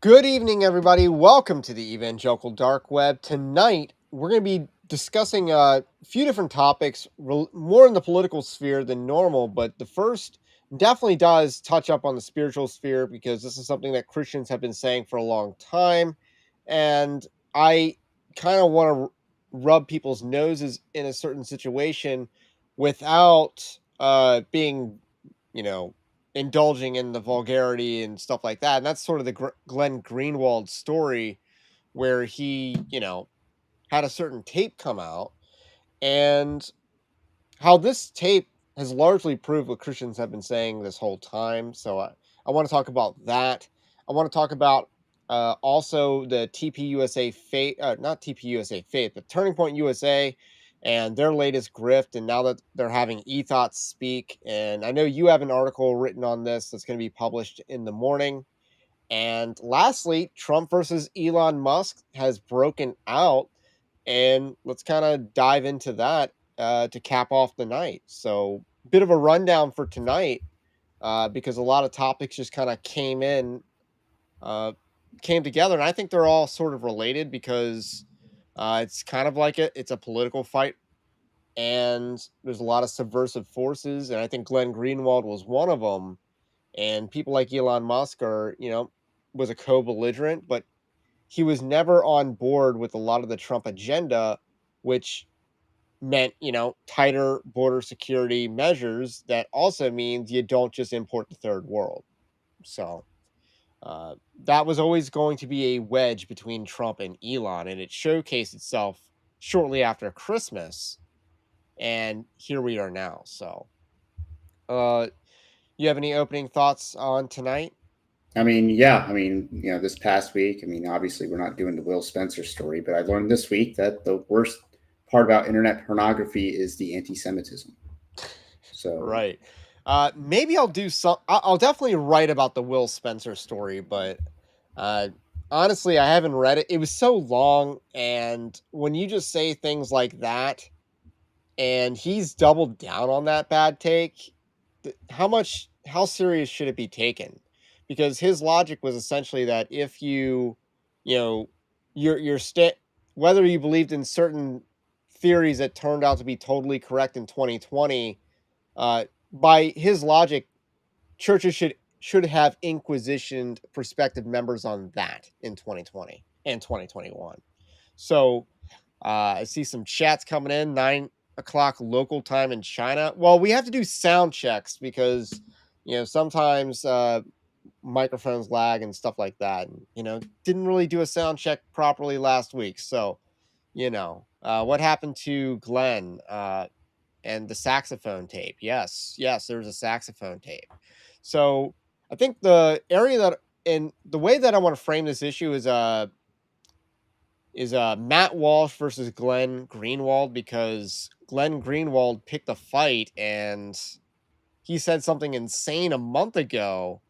Good evening, everybody. Welcome to the Evangelical Dark Web. Tonight, we're going to be discussing a few different topics, more in the political sphere than normal, but the first definitely does touch up on the spiritual sphere because this is something that Christians have been saying for a long time. And I kind of want to rub people's noses in a certain situation without being, you know, indulging in the vulgarity and stuff like that. And that's sort of the Glenn Greenwald story where he, had a certain tape come out and how this tape has largely proved what Christians have been saying this whole time. So I want to talk about that. I want to talk about also the TPUSA Faith, not TPUSA Faith, but Turning Point USA and their latest grift. And now that they're having ethos speak. And I know you have an article written on this that's going to be published in the morning. And lastly, Trump versus Elon Musk has broken out. And let's kind of dive into that to cap off the night. So, bit of a rundown for tonight because a lot of topics just kind of came together. And I think they're all sort of related because it's kind of like it's a political fight. And there's a lot of subversive forces. And I think Glenn Greenwald was one of them. And people like Elon Musk was a co-belligerent, but he was never on board with a lot of the Trump agenda, which meant, tighter border security measures. That also means you don't just import the third world. So that was always going to be a wedge between Trump and Elon, and it showcased itself shortly after Christmas. And here we are now. So, you have any opening thoughts on tonight? This past week, obviously we're not doing the Will Spencer story, but I learned this week that the worst part about internet pornography is the anti-Semitism. So, Right. Maybe I'll do some. I'll definitely write about the Will Spencer story, but uh, honestly, I haven't read it. It was so long, and when you just say things like that, and he's doubled down on that bad take, how serious should it be taken? Because his logic was essentially that if you know, your whether you believed in certain theories that turned out to be totally correct in 2020, uh, by his logic, churches should have inquisitioned prospective members on that in 2020 and 2021. So I see some chats coming in 9 o'clock local time in China. Well, we have to do sound checks because sometimes microphones lag and stuff like that. And, didn't really do a sound check properly last week. So what happened to Glenn? And the saxophone tape. Yes, there's a saxophone tape. So I think the area that and the way that I want to frame this issue is Matt Walsh versus Glenn Greenwald, because Glenn Greenwald picked a fight and he said something insane a month ago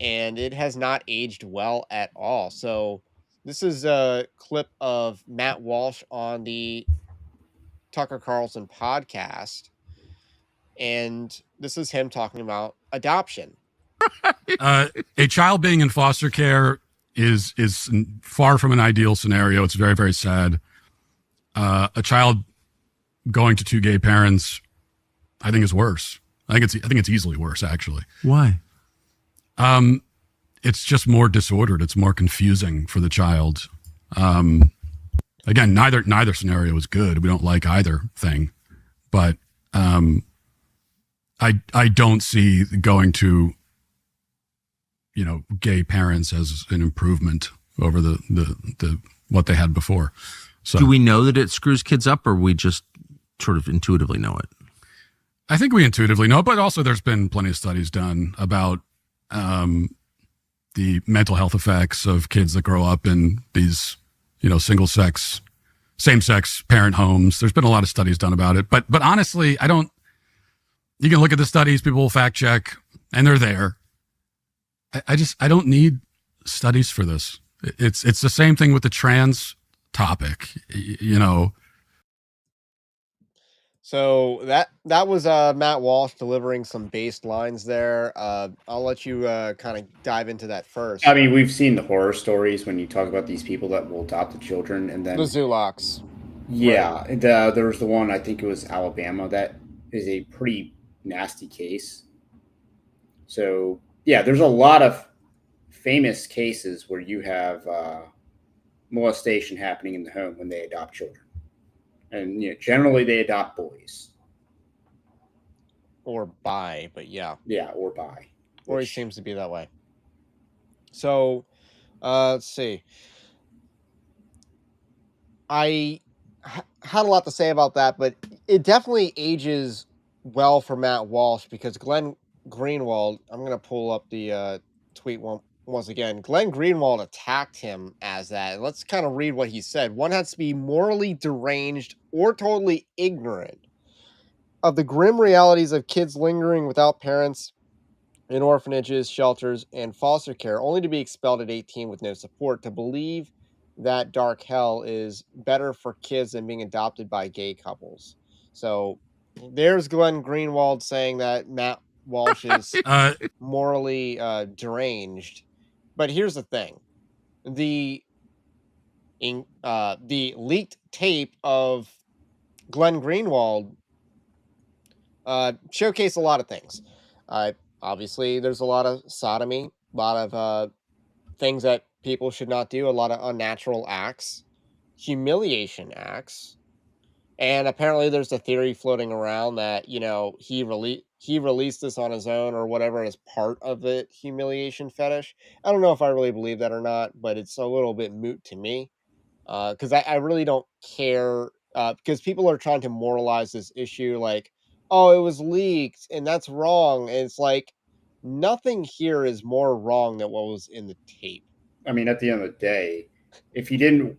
and it has not aged well at all. So this is a clip of Matt Walsh on the Tucker Carlson podcast, and this is him talking about adoption. A child being in foster care is far from an ideal scenario. It's very, very sad. A child going to two gay parents, I think, is worse. I think it's easily worse, actually. Why? It's just more disordered. It's more confusing for the child. Again, neither scenario is good. We don't like either thing, but I don't see going to gay parents as an improvement over the what they had before. So do we know that it screws kids up, or we just sort of intuitively know it? I think we intuitively know, but also there's been plenty of studies done about the mental health effects of kids that grow up in these, same-sex parent homes. There's been a lot of studies done about it, but honestly, you can look at the studies, people will fact check, and they're there. I don't need studies for this. It's the same thing with the trans topic, So that was Matt Walsh delivering some based lines there. I'll let you kind of dive into that first. I mean, we've seen the horror stories when you talk about these people that will adopt the children, and The then Zulaks. yeah, there was the one, I think it was Alabama, that is a pretty nasty case. So yeah, there's a lot of famous cases where you have molestation happening in the home when they adopt children, and generally they adopt boys. Or bi, but yeah. Yeah, or bi. Always seems to be that way. So, let's see. I had a lot to say about that, but it definitely ages well for Matt Walsh because Glenn Greenwald, I'm going to pull up the tweet once again. Glenn Greenwald attacked him as that. Let's kind of read what he said. One has to be morally deranged or totally ignorant of the grim realities of kids lingering without parents in orphanages, shelters, and foster care, only to be expelled at 18 with no support, to believe that dark hell is better for kids than being adopted by gay couples. So there's Glenn Greenwald saying that Matt Walsh is morally deranged. But here's the thing. The leaked tape of Glenn Greenwald showcase a lot of things. Obviously, there's a lot of sodomy, a lot of things that people should not do, a lot of unnatural acts, humiliation acts, and apparently there's a theory floating around that he released this on his own or whatever as part of the humiliation fetish. I don't know if I really believe that or not, but it's a little bit moot to me because I really don't care because people are trying to moralize this issue like, oh, it was leaked and that's wrong. And it's like nothing here is more wrong than what was in the tape. I mean, at the end of the day, if he didn't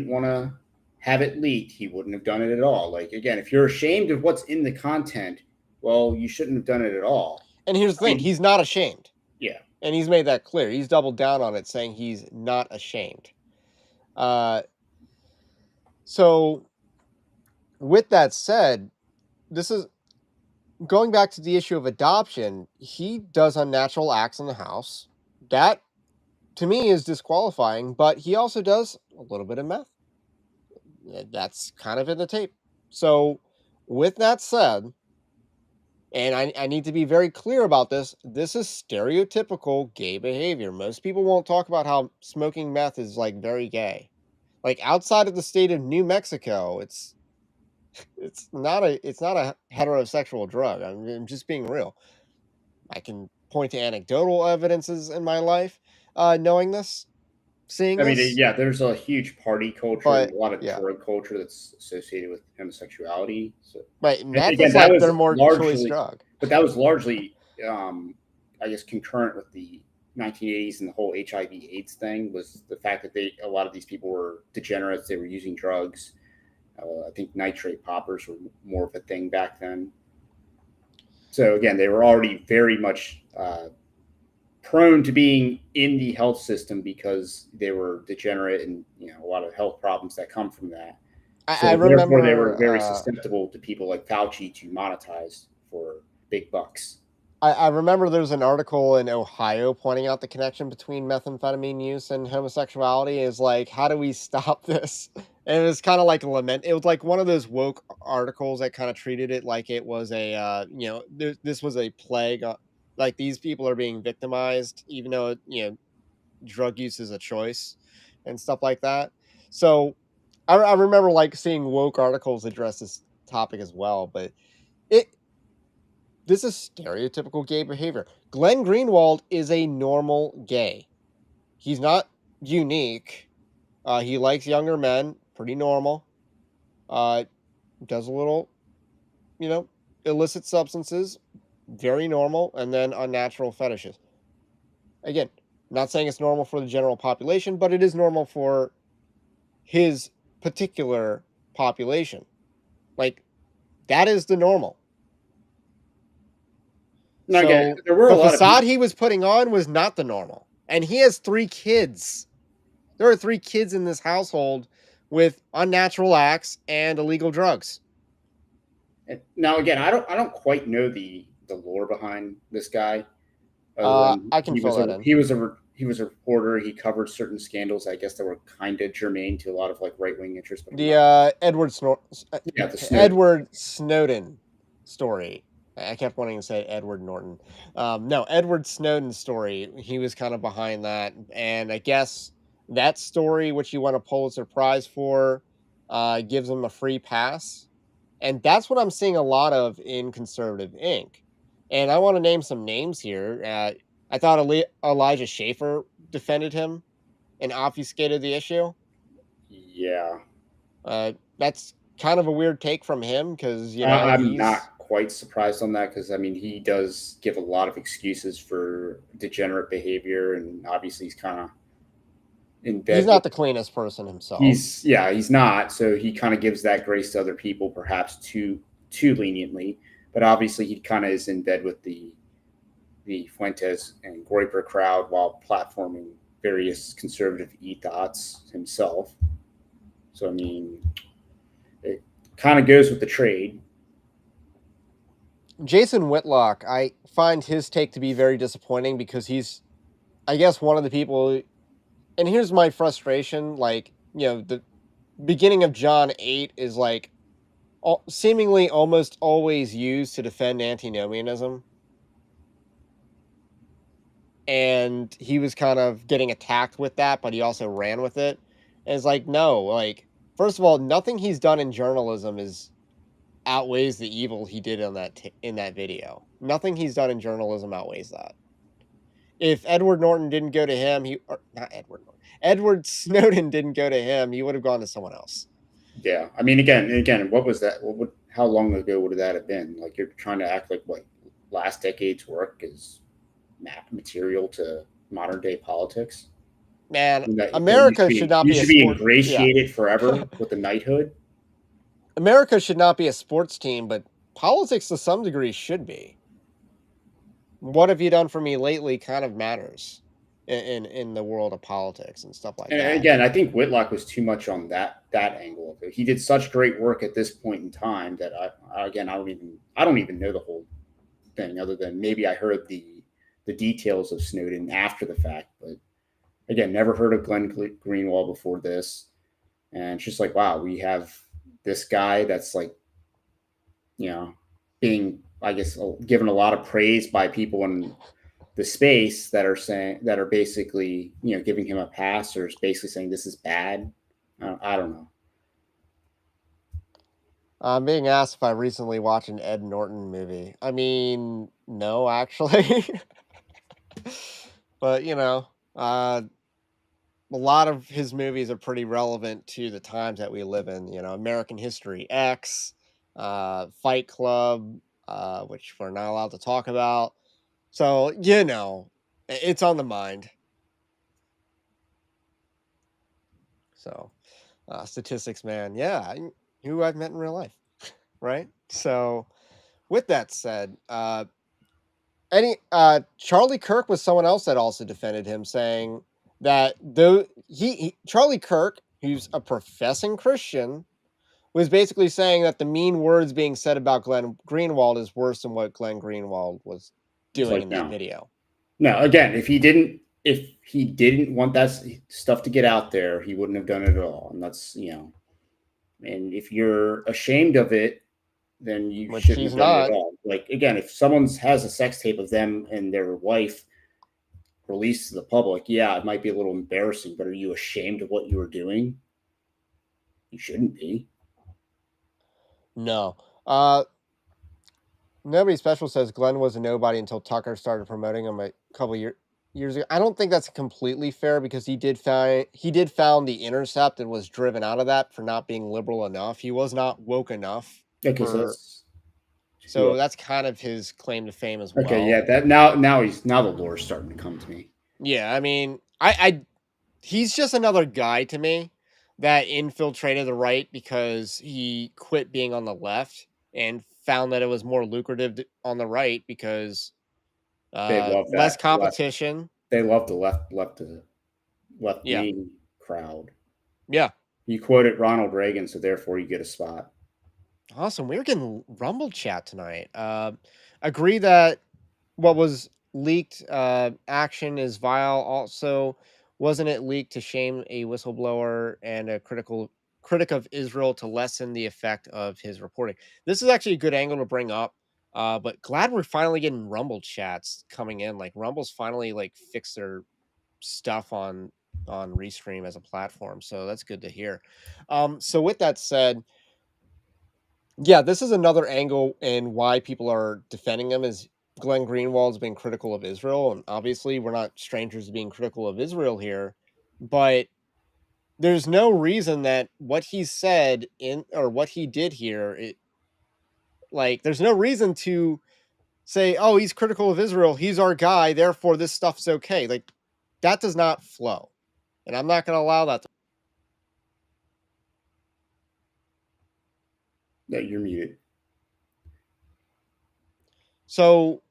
want to have it leaked, he wouldn't have done it at all. Like, again, if you're ashamed of what's in the content, well, you shouldn't have done it at all. And here's the thing, he's not ashamed. Yeah. And he's made that clear. He's doubled down on it, saying he's not ashamed. So with that said, this is going back to the issue of adoption. He does unnatural acts in the house. That, to me, is disqualifying, but he also does a little bit of meth. That's kind of in the tape. So with that said, and I need to be very clear about this, this is stereotypical gay behavior. Most people won't talk about how smoking meth is like very gay. Like outside of the state of New Mexico, it's not a heterosexual drug. I'm just being real. I can point to anecdotal evidences in my life, knowing this, seeing I mean, this. yeah, there's a huge party culture But, and a lot of yeah. drug culture that's associated with homosexuality. So, Right, meth again, is that like was their more choice largely, drug. but that was largely, I guess, concurrent with the 1980s and the whole HIV/AIDS thing. Was the fact that a lot of these people were degenerates. They were using drugs. I think nitrate poppers were more of a thing back then. So again, they were already very much prone to being in the health system because they were degenerate and a lot of health problems that come from that. So I remember therefore they were very susceptible to people like Fauci to monetize for big bucks. I remember there was an article in Ohio pointing out the connection between methamphetamine use and homosexuality. Is like, how do we stop this? And it was kind of like a lament. It was like one of those woke articles that kind of treated it like it was a, this was a plague. Like these people are being victimized, even though, drug use is a choice and stuff like that. So I remember like seeing woke articles address this topic as well, but this is stereotypical gay behavior. Glenn Greenwald is a normal gay. He's not unique. He likes younger men, pretty normal. Does a little, illicit substances, very normal, and then unnatural fetishes. Again, not saying it's normal for the general population, but it is normal for his particular population. Like, that is the normal. Now, So again, there were the a lot facade he was putting on was not the normal. And he has 3 kids. There are 3 kids in this household with unnatural acts and illegal drugs. Now again, I don't quite know the lore behind this guy. Other than I can fill that in. he was a reporter. He covered certain scandals, I guess, that were kind of germane to a lot of like right wing interests. But The the Edward Snowden story. I kept wanting to say Edward Norton. No, Edward Snowden story. He was kind of behind that, and I guess that story, which you won a Pulitzer Prize for, gives him a free pass, and that's what I'm seeing a lot of in Conservative Inc. And I want to name some names here. I thought Elijah Schaffer defended him and obfuscated the issue. yeah, That's kind of a weird take from him because I'm he's not quite surprised on that because I mean he does give a lot of excuses for degenerate behavior, and obviously he's kind of in bed. he's not the cleanest person himself. He's not. So he kind of gives that grace to other people, perhaps too leniently. But obviously he kind of is in bed with the Fuentes and Groyper crowd while platforming various conservative ethos himself. So I mean, it kind of goes with the trade. Jason Whitlock, I find his take to be very disappointing because he's, I guess, one of the people. And here's my frustration: like, the beginning of John 8 is like seemingly almost always used to defend antinomianism. And he was kind of getting attacked with that, but he also ran with it. And it's like, no, like, first of all, nothing he's done in journalism outweighs the evil he did on in that video. Nothing he's done in journalism outweighs that. If Edward Norton didn't go to him, Edward Snowden didn't go to him, he would have gone to someone else. Yeah, I mean, again, what was that? How long ago would that have been? Like you're trying to act like what last decade's work is material to modern day politics. Man, America should not be. You should be ingratiated forever with the knighthood. America should not be a sports team, but politics to some degree should be. What have you done for me lately kind of matters in the world of politics and stuff like that. And again, I think Whitlock was too much on that angle of it. He did such great work at this point in time that I don't even know the whole thing other than maybe I heard the details of Snowden after the fact. But again, never heard of Glenn Greenwald before this. And it's just like, wow, we have this guy that's like, being, I guess, given a lot of praise by people in the space that are basically, giving him a pass or basically saying this is bad. I don't know. I'm being asked if I recently watched an Ed Norton movie. I mean, no, actually. But, a lot of his movies are pretty relevant to the times that we live in. American History X, Fight Club, which we're not allowed to talk about. So, it's on the mind. So, statistics, man. Yeah, who I've met in real life, right? So, with that said, Charlie Kirk was someone else that also defended him, saying that though Charlie Kirk, who's a professing Christian, was basically saying that the mean words being said about Glenn Greenwald is worse than what Glenn Greenwald was doing in that video. No, again, if he didn't want that stuff to get out there, he wouldn't have done it at all. And that's, and if you're ashamed of it, then you shouldn't have done it at all. Like, again, if someone has a sex tape of them and their wife released to the public, yeah, it might be a little embarrassing, but are you ashamed of what you were doing? You shouldn't be. No. Nobody Special says Glenn was a nobody until Tucker started promoting him a couple years ago. I don't think that's completely fair because he did found The Intercept and was driven out of that for not being liberal enough. He was not woke enough. Okay, so that's kind of his claim to fame as well. Okay, yeah, that now the lore's starting to come to me. Yeah, I mean, he's just another guy to me that infiltrated the right because he quit being on the left and found that it was more lucrative on the right because less competition. They love the left wing crowd. Yeah. You quoted Ronald Reagan, so therefore you get a spot. Awesome. We're getting Rumble chat tonight. Agree that what was leaked action is vile. Also, wasn't it leaked to shame a whistleblower and a critical critic of Israel to lessen the effect of his reporting? This is actually a good angle to bring up. But glad we're finally getting Rumble chats coming in. Like Rumble's finally like fixed their stuff on Restream as a platform, so that's good to hear. So with that said, yeah, this is another angle in why people are defending him is Glenn Greenwald's been critical of Israel, and obviously we're not strangers to being critical of Israel here, but there's no reason that what he said in or what he did here, there's no reason to say, "Oh, he's critical of Israel, he's our guy, therefore this stuff's okay." Like that does not flow, and I'm not going to allow that. No, you're muted. So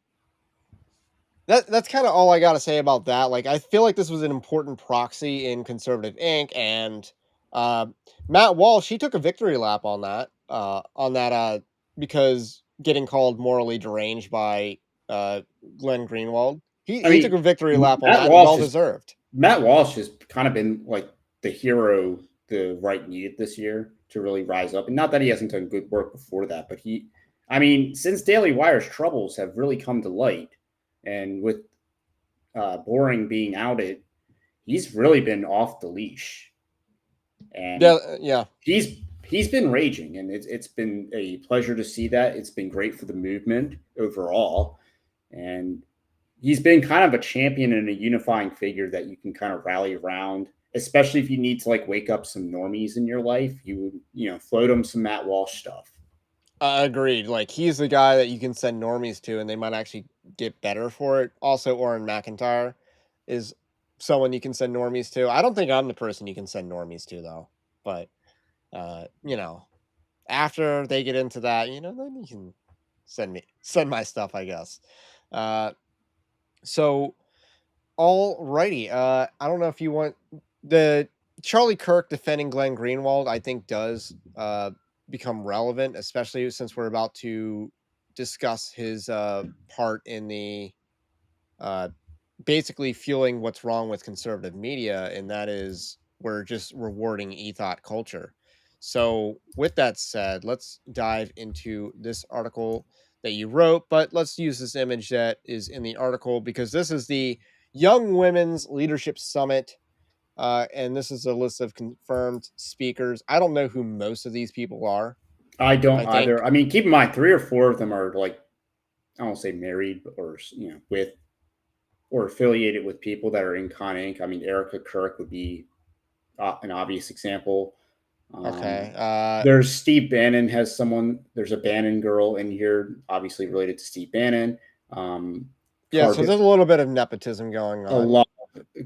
that's kind of all I got to say about that. Like, I feel like this was an important proxy in Conservative Inc. And uh, Matt Walsh, he took a victory lap on that, because getting called morally deranged by Glenn Greenwald. I He took a mean, victory lap on that, and well deserved. Matt Walsh has kind of been like the hero the right needed this year to really rise up. And not that he hasn't done good work before that, but I mean, since Daily Wire's troubles have really come to light, and with Boring being outed, he's really been off the leash. And Yeah. He's been raging, and it's been a pleasure to see that. It's been great for the movement overall, and he's been kind of a champion and a unifying figure that you can kind of rally around, especially if you need to like wake up some normies in your life. You would float them some Matt Walsh stuff. Agreed. Like he's the guy that you can send normies to, and they might actually get better for it. Also, Orrin McIntyre is someone you can send normies to. I don't think I'm the person you can send normies to, though. But after they get into that, then you can send my stuff, I guess. So, alrighty. I don't know if you want the Charlie Kirk defending Glenn Greenwald. I think does become relevant, especially since we're about to discuss his part in the basically fueling what's wrong with conservative media, and that is we're just rewarding ethot culture. So, with that said, let's dive into this article that you wrote, but let's use this image that is in the article because this is the Young Women's Leadership Summit. And this is a list of confirmed speakers. I don't know who most of these people are. I don't either. I mean, keep in mind, 3 or 4 of them are like, I don't say married or with or affiliated with people that are in Con Inc. I mean, Erica Kirk would be an obvious example. Okay. There's Steve Bannon has someone. There's a Bannon girl in here, obviously related to Steve Bannon. Yeah, so there's a little bit of nepotism going on.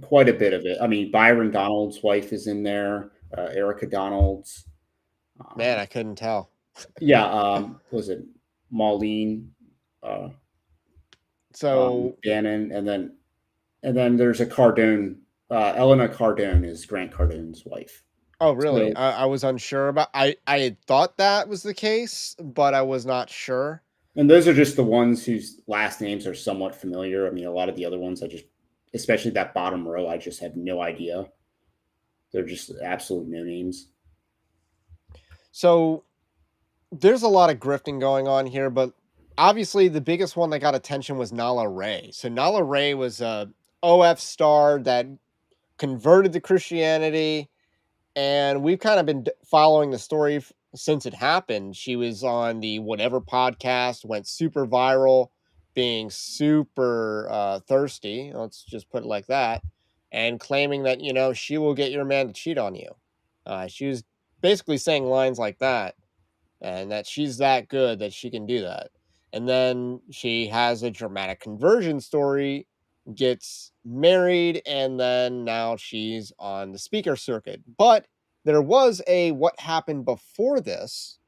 Quite a bit of it. I mean, Byron Donald's wife is in there. Erica Donald's. Man, I couldn't tell. Yeah. Was it Maureen? Bannon, and then there's a Cardone. Elena Cardone is Grant Cardone's wife. Oh, really? So, I was unsure about. I had thought that was the case, but I was not sure. And those are just the ones whose last names are somewhat familiar. I mean, a lot of the other ones, especially that bottom row, I just have no idea. They're just absolute no names. So there's a lot of grifting going on here, but obviously the biggest one that got attention was Nala Ray. So Nala Ray was a OF star that converted to Christianity. And we've kind of been following the story since it happened. She was on the Whatever podcast, went super viral, being super thirsty. Let's just put it like that. And claiming that, she will get your man to cheat on you. She was basically saying lines like that. And that she's that good that she can do that. And then she has a dramatic conversion story, gets married, and then now she's on the speaker circuit. But there was a what happened before this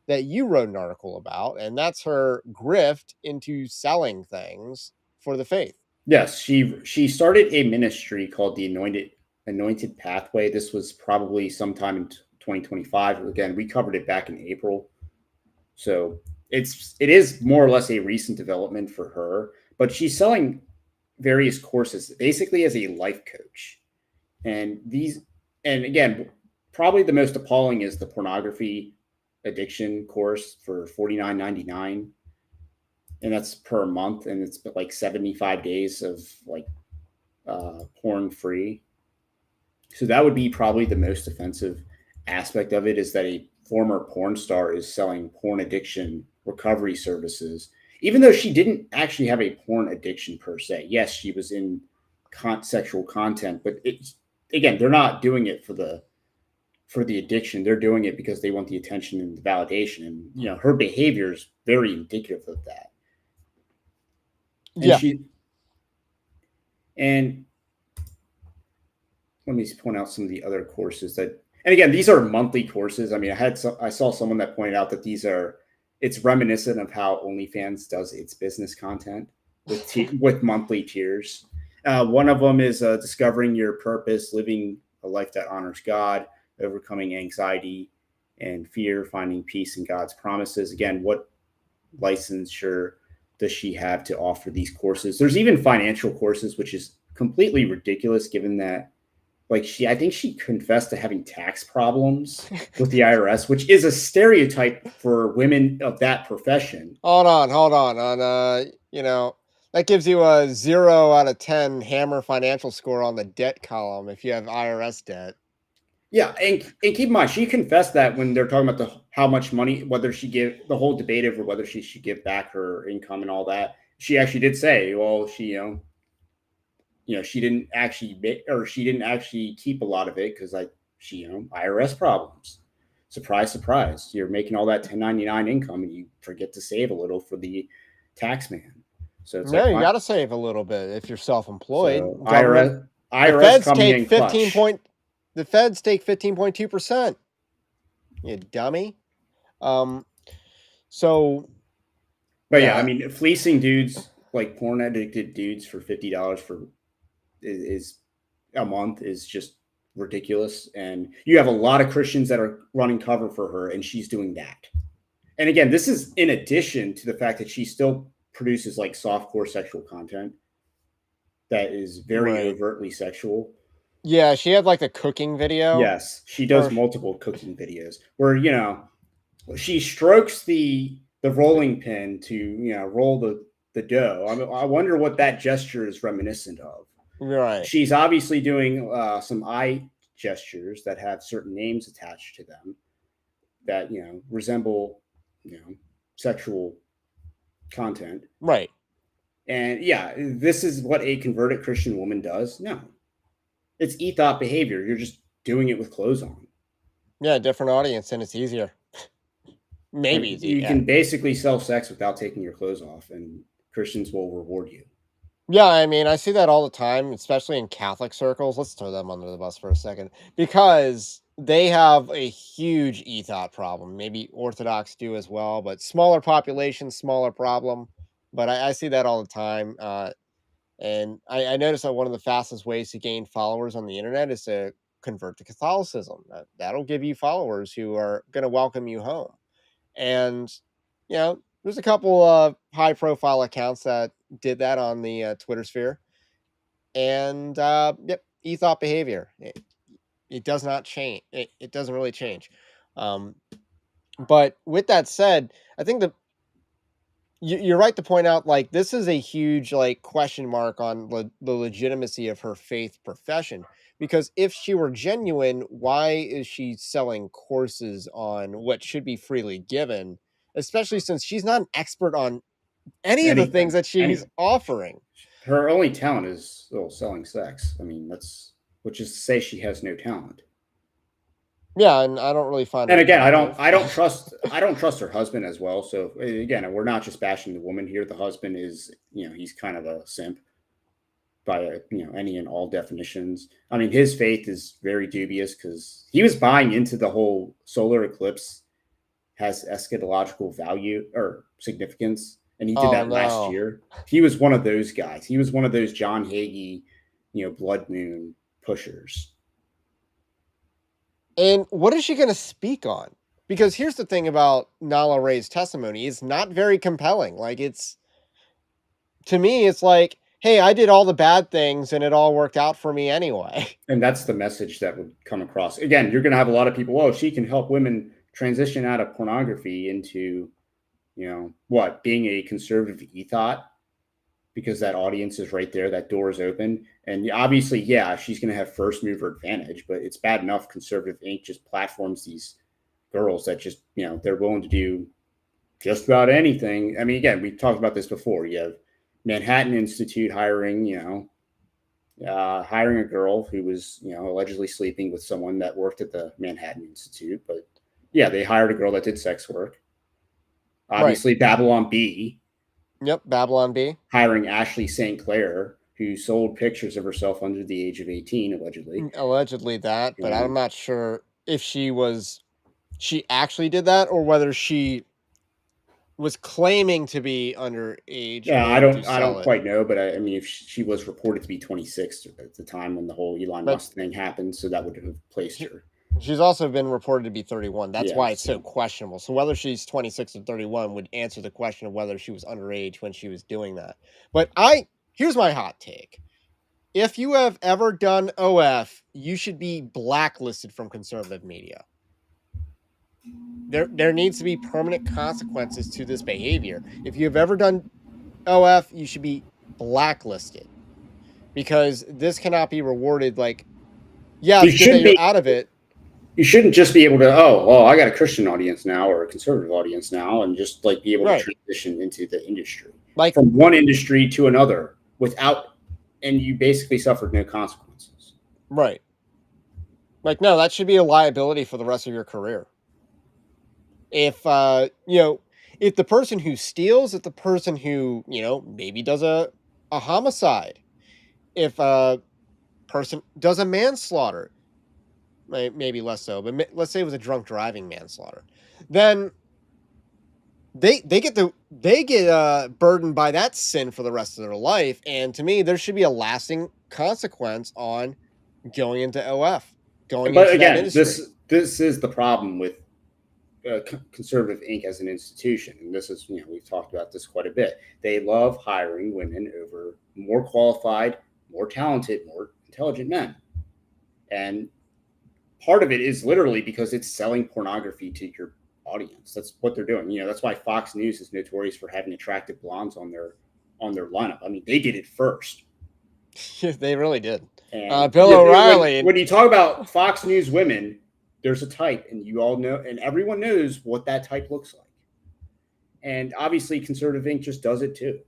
that you wrote an article about, and that's her grift into selling things for the faith. Yes, she started a ministry called the Anointed Pathway. This was probably sometime in 2025. Again, we covered it back in April. So it is more or less a recent development for her, but she's selling various courses basically as a life coach. And again, probably the most appalling is the pornography addiction course for $49.99, and that's per month, and it's like 75 days of like porn free. So that would be probably the most offensive aspect of it, is that a former porn star is selling porn addiction recovery services, even though she didn't actually have a porn addiction per se. Yes, she was in sexual content, but again, they're not doing it for the addiction. They're doing it because they want the attention and the validation. And her behavior is very indicative of that. And and let me point out some of the other courses and again, these are monthly courses. I mean, I saw someone that pointed out that it's reminiscent of how OnlyFans does its business content with monthly tiers. One of them is discovering your purpose, living a life that honors God, overcoming anxiety and fear, finding peace in God's promises. Again, what licensure does she have to offer these courses? There's even financial courses, which is completely ridiculous given that I think she confessed to having tax problems with the IRS, which is a stereotype for women of that profession. Hold on. That gives you a 0 out of 10 hammer financial score on the debt column if you have IRS debt. Yeah, and keep in mind, she confessed that when they're talking about how much money, whether she give the whole debate over whether she should give back her income and all that. She actually did say, well, she she didn't actually keep a lot of it because she IRS problems. Surprise, surprise. You're making all that 1099 income and you forget to save a little for the tax man. So it's you got to save a little bit if you're self-employed. So IRS the feds coming take 15 the feds take 15.2%. You dummy. But yeah, I mean, fleecing dudes, like porn addicted dudes, for $50 is a month is just ridiculous. And you have a lot of Christians that are running cover for her, and she's doing that. And again, this is in addition to the fact that she still produces like softcore sexual content that is very overtly sexual. Yeah, she had like a cooking video. Yes, she does multiple cooking videos where she strokes the rolling pin to roll the dough. I wonder what that gesture is reminiscent of. Right. She's obviously doing some eye gestures that have certain names attached to them that resemble sexual content. Right. And yeah, this is what a converted Christian woman does. No, it's ethot behavior. You're just doing it with clothes on. Yeah, different audience, and it's easier. Maybe it's you can basically sell sex without taking your clothes off, and Christians will reward you. Yeah, I mean, I see that all the time, especially in Catholic circles. Let's throw them under the bus for a second, because they have a huge ethot problem. Maybe Orthodox do as well, but smaller population, smaller problem. But I see that all the time. And I noticed that one of the fastest ways to gain followers on the internet is to convert to Catholicism. That'll give you followers who are going to welcome you home. And, there's a couple of high profile accounts that did that on the Twitter sphere. And, ethot behavior. It does not change. It doesn't really change. But with that said, I think you're right to point out, like, this is a huge, like, question mark on the legitimacy of her faith profession. Because if she were genuine, why is she selling courses on what should be freely given? Especially since she's not an expert on any of the things that she's offering. Her only talent is selling sex. I mean, which is to say she has no talent. Yeah, and I don't really find. And again, I don't trust her husband as well. So again, we're not just bashing the woman here. The husband is, he's kind of a simp by any and all definitions. I mean, his faith is very dubious because he was buying into the whole solar eclipse has eschatological value or significance, and he did that last year. He was one of those guys. He was one of those John Hagee, blood moon pushers. And what is she going to speak on? Because here's the thing about Nala Ray's testimony. It's not very compelling. Like, to me, it's like, hey, I did all the bad things and it all worked out for me anyway. And that's the message that would come across. Again, you're going to have a lot of people, oh, she can help women transition out of pornography into, being a conservative ethot, because that audience is right there, that door is open. And obviously, yeah, she's going to have first mover advantage, but it's bad enough Conservative Inc. just platforms these girls that just, they're willing to do just about anything. I mean, again, we talked about this before. You have Manhattan Institute hiring a girl who was, allegedly sleeping with someone that worked at the Manhattan Institute. But yeah, they hired a girl that did sex work. Obviously, right. Babylon B. Yep, Babylon B. Hiring Ashley St. Clair, who sold pictures of herself under the age of 18, allegedly. Allegedly that, but I'm not sure if she actually did that or whether she was claiming to be underage. Yeah, I don't quite know, but I mean, if she was reported to be 26 at the time when the whole Elon Musk thing happened, so that would have placed her. She's also been reported to be 31. That's why it's so questionable. So whether she's 26 or 31 would answer the question of whether she was underage when she was doing that. But here's my hot take. If you have ever done OF, you should be blacklisted from conservative media. There needs to be permanent consequences to this behavior. If you've ever done OF, you should be blacklisted, because this cannot be rewarded. Like, yeah, it's good that you're out of it. You shouldn't just be able to, I got a Christian audience now or a conservative audience now, and just like be able to transition into the industry, like from one industry to another and you basically suffered no consequences. Right. Like, no, that should be a liability for the rest of your career. If, if the person who steals, if the person who, maybe does a homicide, if a person does a manslaughter, maybe less so, but let's say it was a drunk driving manslaughter, then they get burdened by that sin for the rest of their life. And to me, there should be a lasting consequence on going into OF, into that industry. This is the problem with Conservative Inc. as an institution, and this is, we've talked about this quite a bit. They love hiring women over more qualified, more talented, more intelligent men, and part of it is literally because it's selling pornography to your audience. That's what they're doing. That's why Fox News is notorious for having attractive blondes on their lineup. I mean, they did it first. They really did. And Bill O'Reilly. When you talk about Fox News women, there's a type, and you all know, and everyone knows what that type looks like. And obviously, Conservative Inc. just does it too.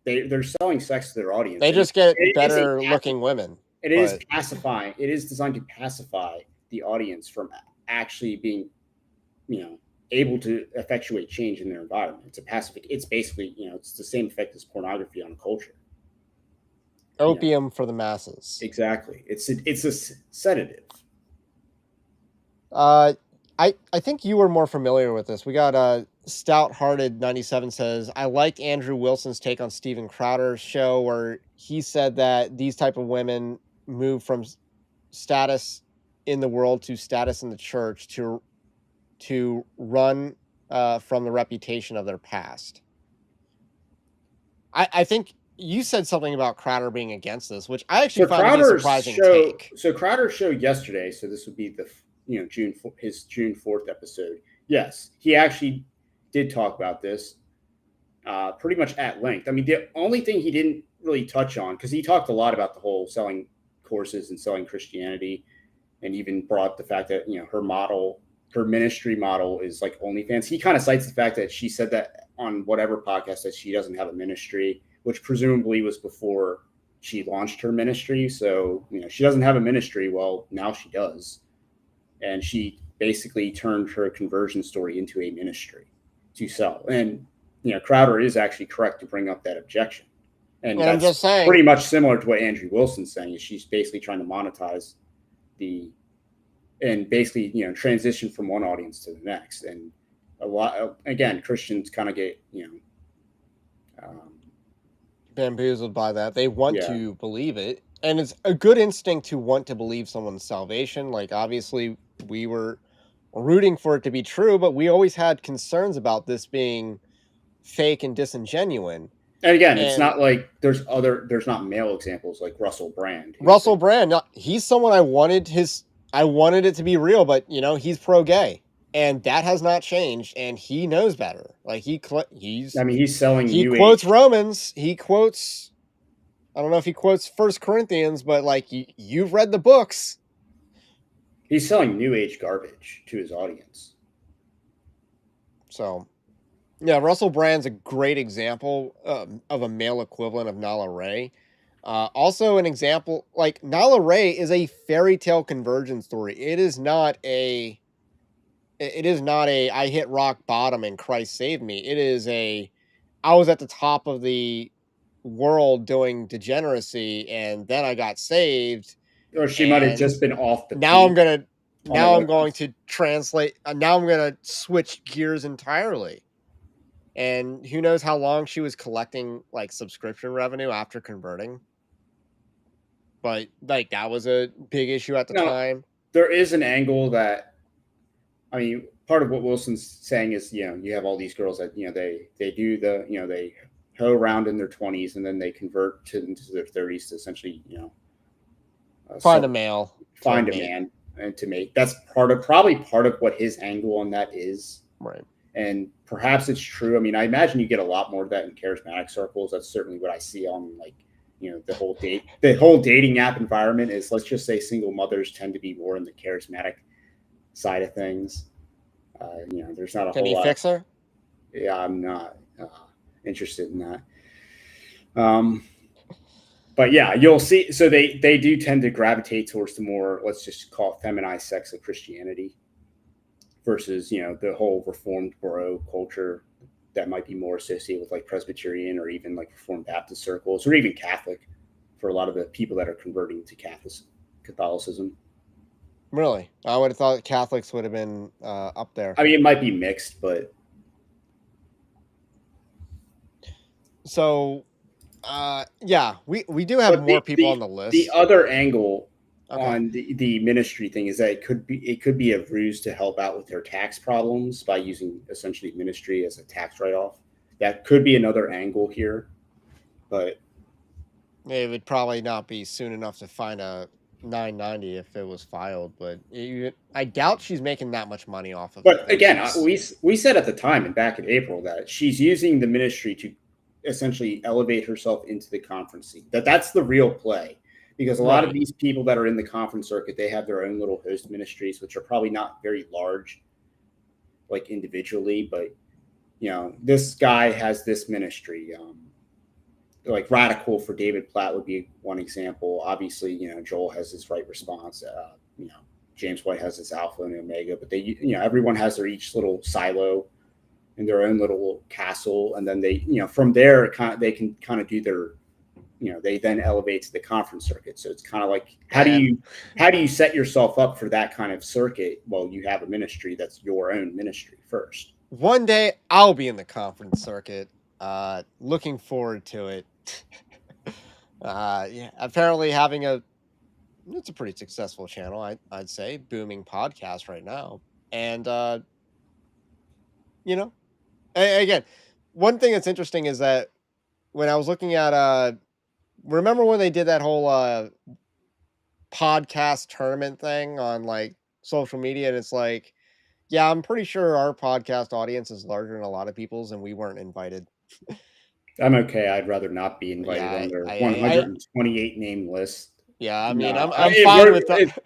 They're selling sex to their audience. They just get better looking women. It is pacifying. It is designed to pacify the audience from actually being, able to effectuate change in their environment. It's basically, it's the same effect as pornography on culture. Opium for the masses. Exactly. It's a sedative. I think you were more familiar with this. We got Stout-Hearted 97 says, I liked Andrew Wilson's take on Steven Crowder's show, where he said that these type of women move from status in the world to status in the church to run from the reputation of their past. I think you said something about Crowder being against this, which I actually found to be a surprising take. So Crowder's show yesterday, so this would be the his June 4th episode. Yes, he actually did talk about this pretty much at length. I mean, the only thing he didn't really touch on, because he talked a lot about the whole selling courses and selling Christianity, and even brought the fact that her ministry model is like OnlyFans. He kind of cites the fact that she said that on whatever podcast that she doesn't have a ministry, which presumably was before she launched her ministry. So she doesn't have a ministry. Well, now she does. And she basically turned her conversion story into a ministry to sell. And, Crowder is actually correct to bring up that objection. And that's I'm just saying, pretty much similar to what Andrew Wilson's saying, is she's basically trying to monetize and basically, transition from one audience to the next. And again, Christians kind of get, bamboozled by that. They want to believe it. And it's a good instinct to want to believe someone's salvation. Like, obviously, we were rooting for it to be true, but we always had concerns about this being fake and disingenuine. And again, it's And not like there's not male examples like Russell Brand. Russell Brand, he's someone I wanted it to be real, but he's pro-gay, and that has not changed, and he knows better. Like he's selling he new quotes age. Romans, he quotes, I don't know if he quotes First Corinthians, but like you've read the books. He's selling new age garbage to his audience. So, yeah, Russell Brand's a great example of a male equivalent of Nala Ray. Also, an example, like Nala Ray is a fairy tale conversion story. It is not a I hit rock bottom and Christ saved me. It is I was at the top of the world doing degeneracy, and then I got saved. Or she might have just been off the now I'm peak. going to translate. Now I'm going to switch gears entirely. And who knows how long she was collecting like subscription revenue after converting. But like that was a big issue at the time. There is an angle that, I mean, part of what Wilson's saying is, you have all these girls that, they do the, they hoe around in their 20s and then they convert into their 30s to essentially, find a man and to mate. That's probably part of what his angle on that is. Right. And perhaps it's true. I mean, I imagine you get a lot more of that in charismatic circles. That's certainly what I see on the whole dating app environment is, let's just say, single mothers tend to be more in the charismatic side of things. There's not a whole lot. Can he fix her? Yeah, I'm not interested in that. But yeah, you'll see. So they do tend to gravitate towards the more, let's just call it, feminized sex of Christianity versus, the whole Reformed bro culture that might be more associated with like Presbyterian or even like Reformed Baptist circles or even Catholic for a lot of the people that are converting to Catholicism. Really? I would have thought Catholics would have been up there. I mean, it might be mixed, but. So, yeah, we do have more people on the list. The other angle on the ministry thing is that it could be a ruse to help out with their tax problems by using essentially ministry as a tax write-off. That could be another angle here, but it would probably not be soon enough to find a 990 if it was filed. But I doubt she's making that much money off of it. But again, we said at the time and back in April that she's using the ministry to essentially elevate herself into the conference scene. That's the real play. Because a lot of these people that are in the conference circuit, they have their own little host ministries, which are probably not very large, like individually. But, this guy has this ministry. Like Radical for David Platt would be one example. Obviously, Joel has his Right Response. James White has his Alpha and Omega. But they, everyone has their each little silo in their own little castle. And then they, from there, they can kind of do their, they then elevate to the conference circuit. So it's kind of like, how do you set yourself up for that kind of circuit? Well, you have a ministry that's your own ministry first. One day I'll be in the conference circuit. Looking forward to it. Yeah, apparently it's a pretty successful channel. I'd say booming podcast right now. And, again, one thing that's interesting is that when I was looking at, remember when they did that whole podcast tournament thing on like social media, and it's like, yeah, I'm pretty sure our podcast audience is larger than a lot of people's, and we weren't invited. I'm okay. I'd rather not be invited on their 128 name list. Yeah, I mean, I'm fine with that.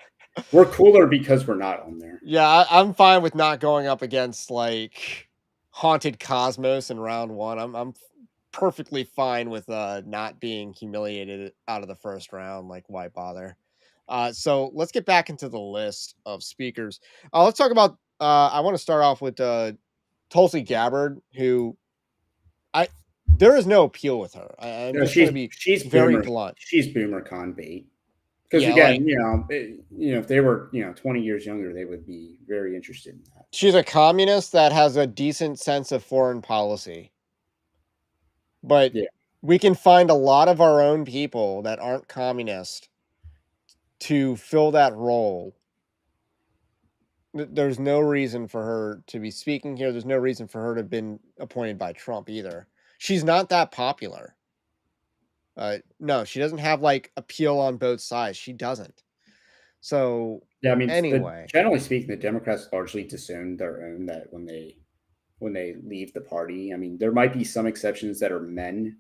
We're cooler because we're not on there. Yeah, I'm fine with not going up against like Haunted Cosmos in round one. I'm perfectly fine with not being humiliated out of the first round. Like, why bother? So let's get back into the list of speakers. Let's talk about. I want to start off with Tulsi Gabbard, who there is no appeal with her. She's very blunt. She's BoomerCon bait. Because again, if they were 20 years younger, they would be very interested in that. She's a communist that has a decent sense of foreign policy. But we can find a lot of our own people that aren't communist to fill that role. There's no reason for her to be speaking here. There's no reason for her to have been appointed by Trump either. She's not that popular. No, she doesn't have like appeal on both sides. She doesn't. So Yeah, I mean, anyway, generally speaking, the Democrats largely disown their own that when they leave the party. I mean, there might be some exceptions that are men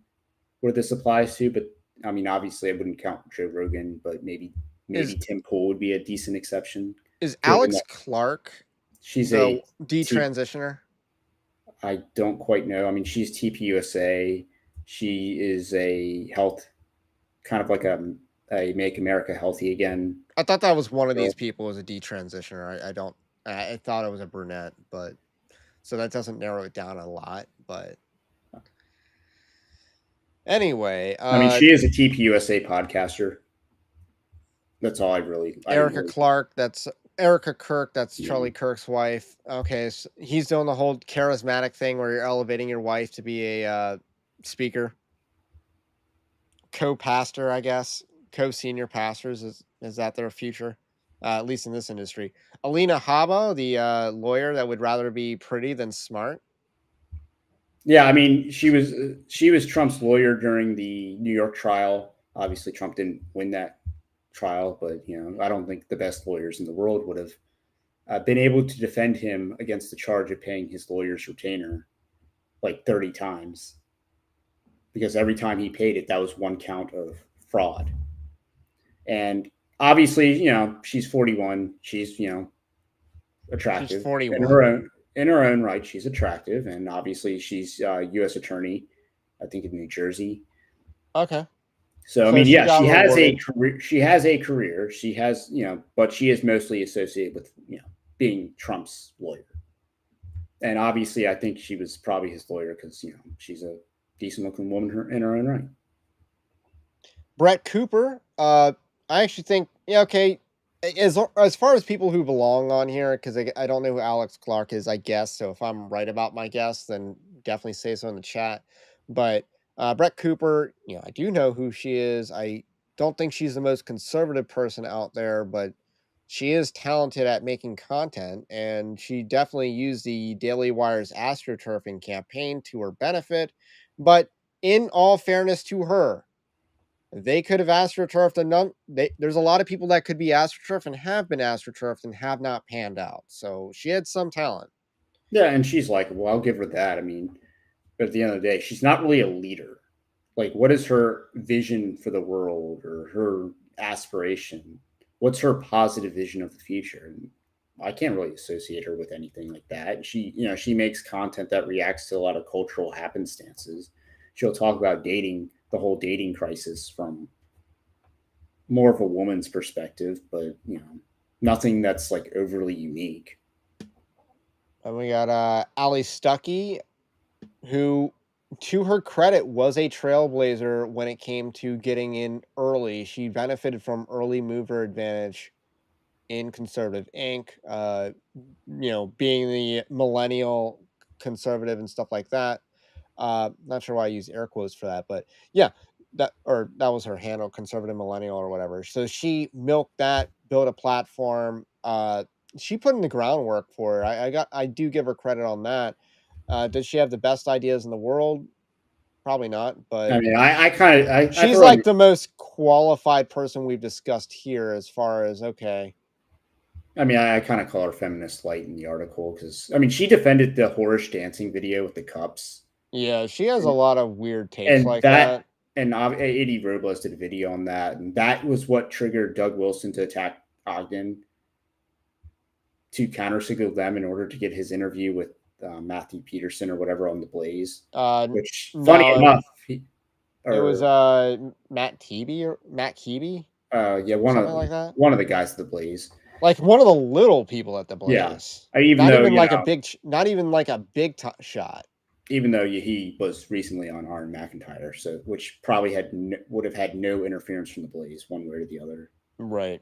where this applies to, but I mean, obviously, I wouldn't count Joe Rogan, but maybe is Tim Pool would be a decent exception. is Given Alex that Clark she's the a T, detransitioner? I don't quite know. I mean, she's TPUSA. She is a health, kind of like a Make America Healthy Again. I thought that was one of girl. these people was a detransitioner. I don't. I thought it was a brunette, but so that doesn't narrow it down a lot. But anyway, I mean, she is a TPUSA podcaster. That's all I didn't Erica really. Clark. That's Erica Kirk. That's Yeah. Charlie Kirk's wife. Okay, so he's doing the whole charismatic thing where you're elevating your wife to be a speaker, co-pastor, I guess, co-senior pastors. Is that their future? At least in this industry. Alina Habba, the lawyer that would rather be pretty than smart. Yeah, I mean, she was Trump's lawyer during the New York trial. Obviously, Trump didn't win that trial, but I don't think the best lawyers in the world would have been able to defend him against the charge of paying his lawyer's retainer like 30 times, because every time he paid it, that was one count of fraud. And obviously, she's 41. She's attractive She's in 41. her own right. She's attractive, and obviously, she's a U.S. attorney, I think, in New Jersey. Okay. So I So mean, she yeah, got she has a rewarded. career. She has a career. She has, but she is mostly associated with, being Trump's lawyer. And obviously, I think she was probably his lawyer because she's a decent looking woman in her own right. Brett Cooper. I actually think okay. As far as people who belong on here, because I don't know who Alex Clark is, I guess. So if I'm right about my guess, then definitely say so in the chat. But Brett Cooper, I do know who she is. I don't think she's the most conservative person out there, but she is talented at making content, and she definitely used the Daily Wire's astroturfing campaign to her benefit. But in all fairness to her, they could have astroturfed and there's a lot of people that could be astroturfed and have been astroturfed and have not panned out. So she had some talent. Yeah, and she's likable. I'll give her that. I mean, but at the end of the day, she's not really a leader. Like, what is her vision for the world or her aspiration? What's her positive vision of the future? And I can't really associate her with anything like that. She makes content that reacts to a lot of cultural happenstances. She'll talk about dating, the whole dating crisis from more of a woman's perspective, but nothing that's like overly unique. And we got Ali Stuckey, who, to her credit, was a trailblazer when it came to getting in early. She benefited from early mover advantage in Conservative Inc. Being the millennial conservative and stuff like that. Not sure why I use air quotes for that, but yeah, that was her handle, conservative millennial or whatever. So she milked that, built a platform. She put in the groundwork for it. I do give her credit on that. Does she have the best ideas in the world? Probably not, but I mean, I kind of I she's throw like in, the most qualified person we've discussed here as far as okay. I mean, I kind of call her feminist light in the article because I mean, she defended the Horish dancing video with the cups. Yeah, she has a lot of weird takes And like that. Eddie Robles did a video on that, and that was what triggered Doug Wilson to attack Ogden to countersignal them in order to get his interview with Matthew Peterson or whatever on the Blaze. Which, funny No, enough, it was Matt Keeby, yeah, something like that. one of the guys at the Blaze. Like one of the little people at the Yeah, Blaze. even Not though even like a big, not even like a big shot. Even though he was recently on Aaron McIntyre, so which probably would have had no interference from the Blaze one way or the other. Right.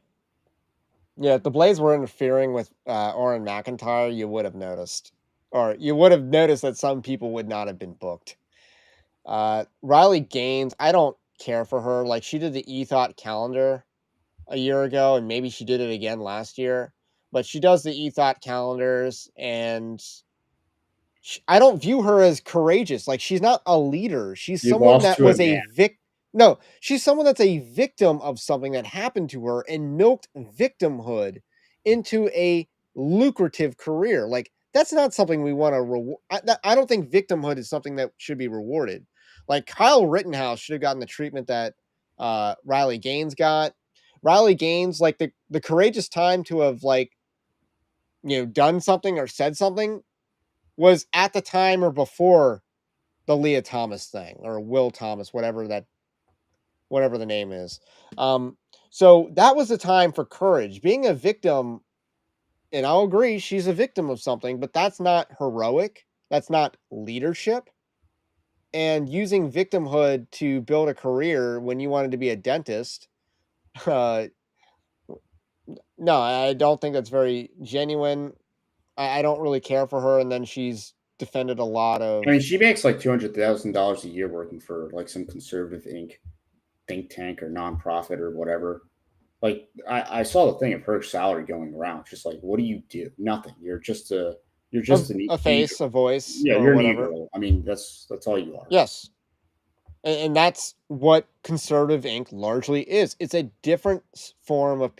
Yeah, if the Blaze were interfering with Aaron McIntyre, you would have noticed, or you would have noticed that some people would not have been booked. Riley Gaines, I don't care for her. Like she did the eThought calendar a year ago, and maybe she did it again last year. but she does the ethot calendars, and I don't view her as courageous. Like, she's not a leader. She's You someone lost that to was it, a man. no, she's someone that's a victim of something that happened to her and milked victimhood into a lucrative career. Like, that's not something we want to reward. I don't think victimhood is something that should be rewarded. Like, Kyle Rittenhouse should have gotten the treatment that Riley Gaines got. Riley Gaines, like, the courageous time to have, like, done something or said something was at the time or before the Leah Thomas thing, or Will Thomas, whatever the name is. So that was the time for courage. Being a victim, and I'll agree, she's a victim of something, but that's not heroic. That's not leadership. And using victimhood to build a career when you wanted to be a dentist, uh, no, I don't think that's very genuine. I don't really care for her. And then she's defended a lot of. I mean, she makes like $200,000 a year working for like some conservative think tank or nonprofit or whatever. Like I saw the thing of her salary going around. It's just like, what do you do? Nothing. You're just a A face, a voice, yeah, or you're whatever. Negro. I mean, that's all you are. Yes. And that's what conservative Inc. largely is. It's a different form of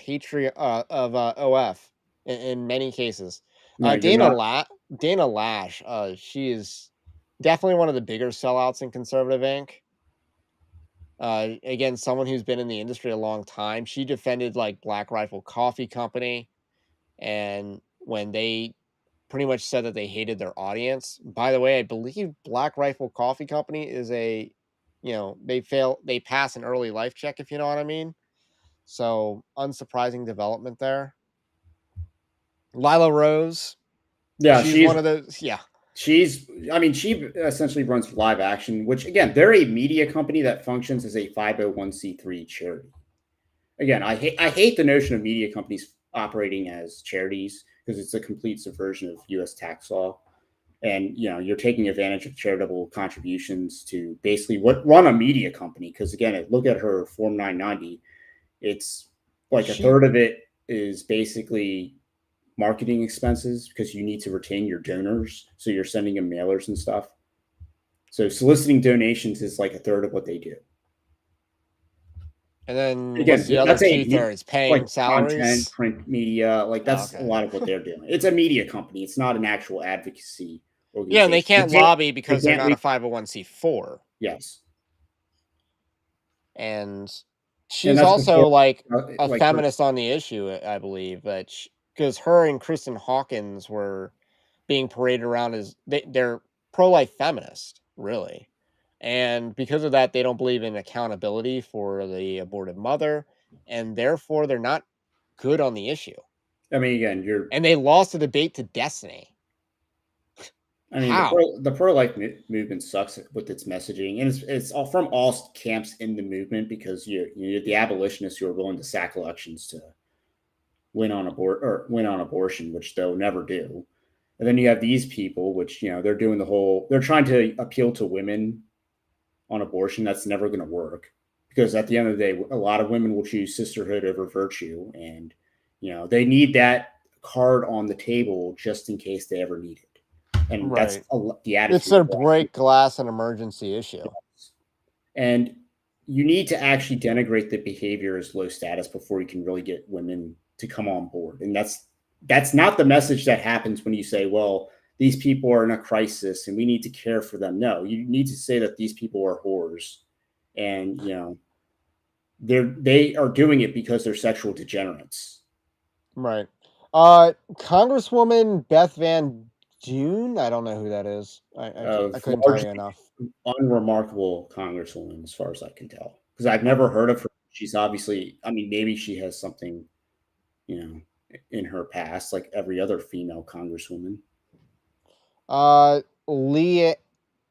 OF in many cases. No, you're not. Dana Lash, she is definitely one of the bigger sellouts in conservative Inc. Again, someone who's been in the industry a long time. She defended like Black Rifle Coffee Company, and when they pretty much said that they hated their audience. By the way, I believe Black Rifle Coffee Company is they pass an early life check, if you know what I mean. So unsurprising development there. Lila Rose, Yeah, she's one of those. Yeah, she essentially runs Live Action, which again, they're a media company that functions as a 501c3 charity. Again, I hate the notion of media companies operating as charities because it's a complete subversion of U.S. tax law. And you're taking advantage of charitable contributions to basically run a media company. Because again, look at her Form 990. It's like a third of it is basically marketing expenses because you need to retain your donors. So you're sending them mailers and stuff. So soliciting donations is like a third of what they do. And then again, what's the other two-thirds? Paying like salaries, content, print media, like that's a lot of what they're doing. It's a media company. It's not an actual advocacy organization. Yeah, and they can't lobby because they're not a 501c4. Yes. And she's also like a feminist on the issue, I believe, that because her and Kristen Hawkins were being paraded around as they're pro-life feminist, really. And because of that, they don't believe in accountability for the aborted mother, and therefore they're not good on the issue. I mean, again, and they lost the debate to Destiny. I mean, the pro-life movement sucks with its messaging, and it's all from all camps in the movement because you're the abolitionists who are willing to sack elections to win on abortion, which they'll never do. And then you have these people, which they're doing they're trying to appeal to women on abortion. That's never going to work because at the end of the day, a lot of women will choose sisterhood over virtue, and they need that card on the table just in case they ever need it. And that's the attitude. It's their break glass and emergency issue. And you need to actually denigrate the behavior as low status before you can really get women to come on board. And that's not the message that happens when you say, well, these people are in a crisis and we need to care for them. No, you need to say that these people are whores and, they are doing it because they're sexual degenerates. Right. Congresswoman Beth Van June, I don't know who that is. I couldn't tell you enough. Unremarkable congresswoman, as far as I can tell, because I've never heard of her. She's obviously, maybe she has something, in her past, like every other female congresswoman. Lee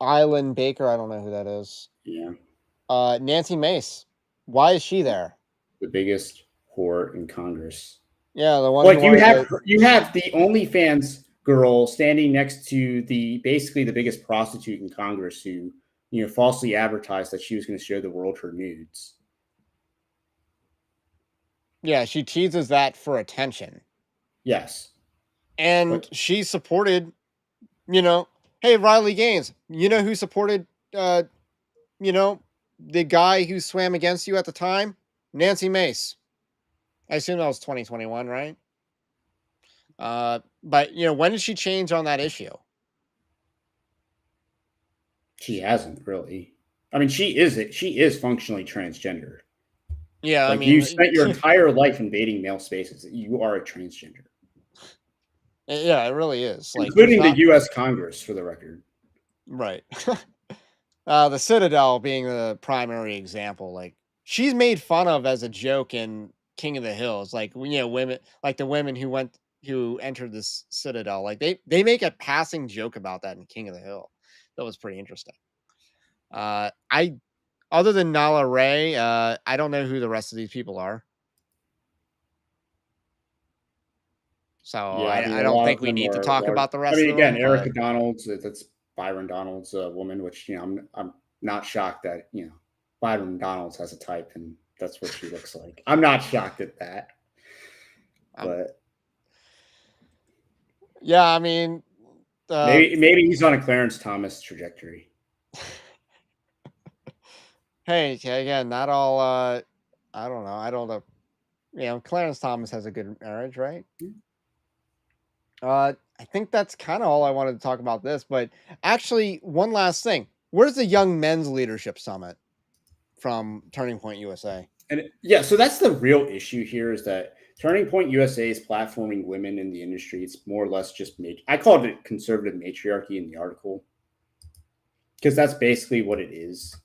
Island Baker, I don't know who that is. Yeah. Nancy Mace, why is she there? The biggest whore in Congress. Yeah, the one. Like you have the OnlyFans girl standing next to basically the biggest prostitute in Congress who, falsely advertised that she was going to show the world her nudes. Yeah, she teases that for attention. Yes. And But she supported, hey, Riley Gaines, who supported, you know, the guy who swam against you at the time? Nancy Mace. I assume that was 2021, right? But when did she change on that issue? she hasn't really. I mean, she is functionally transgender. Yeah, I Like you mean, spent your entire life invading male spaces. You are a transgender, yeah, it really is. Like, there's including the not U.S. Congress, for the record. right. The Citadel being the primary example. Like, she's made fun of as a joke in King of the Hills. Like, women, like the women who entered this Citadel. Like, they make a passing joke about that in King of the Hill. That was pretty interesting. I Other than Nala Ray, I don't know who the rest of these people are. So Yeah, I mean, I a don't lot think of we them need to are talk large. about the I rest mean, of again, them, but Erica Donald's, that's Byron Donald's woman, which I'm not shocked that Byron Donald's has a type, and that's what she looks like. I'm not shocked at that, um, but yeah, I mean, maybe he's on a Clarence Thomas trajectory. hey, again, not all. I don't know. I don't know. Clarence Thomas has a good marriage, right? I think that's kind of all I wanted to talk about this. But actually, one last thing: where's the Young Men's Leadership Summit from Turning Point USA? And yeah, so that's the real issue here is that Turning Point USA is platforming women in the industry. It's more or less just I called it conservative matriarchy in the article because that's basically what it is.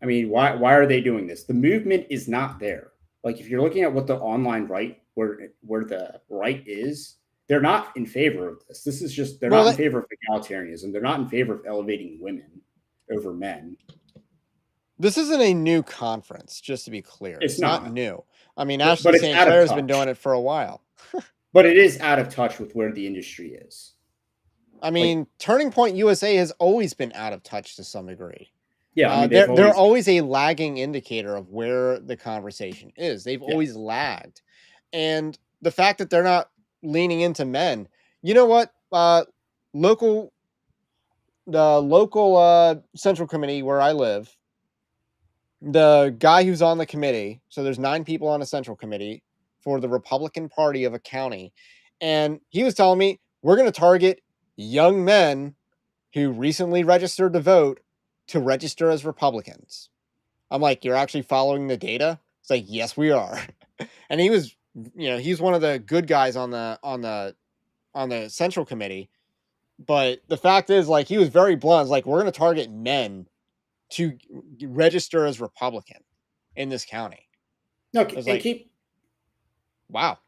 I mean, why are they doing this? The movement is not there. Like if you're looking at what the online right where the right is, they're not in favor of this. This is just they're Well, not in favor of egalitarianism. They're not in favor of elevating women over men. this isn't a new conference, just to be clear. It's It's not not, new. I mean, but Ashley it's St. out of Clair's been touch. doing it for a while. But it is out of touch with where the industry is. I Like, mean, Turning Point USA has always been out of touch to some degree. yeah, I mean They're always a lagging indicator of where the conversation is. They've yeah. always lagged, and the fact that they're not leaning into men. You know what? Local the local central committee where I live, the guy who's on the committee. So there's 9 people on a central committee for the Republican Party of a county, and he was telling me we're going to target young men who recently registered to vote to register as Republicans. I'm like, you're actually following the data? It's like, yes, we are. And he was, he's one of the good guys on the central committee. But the fact is, like, he was very blunt. It's like, we're going to target men to register as Republican in this county. No, I was and like, keep wow.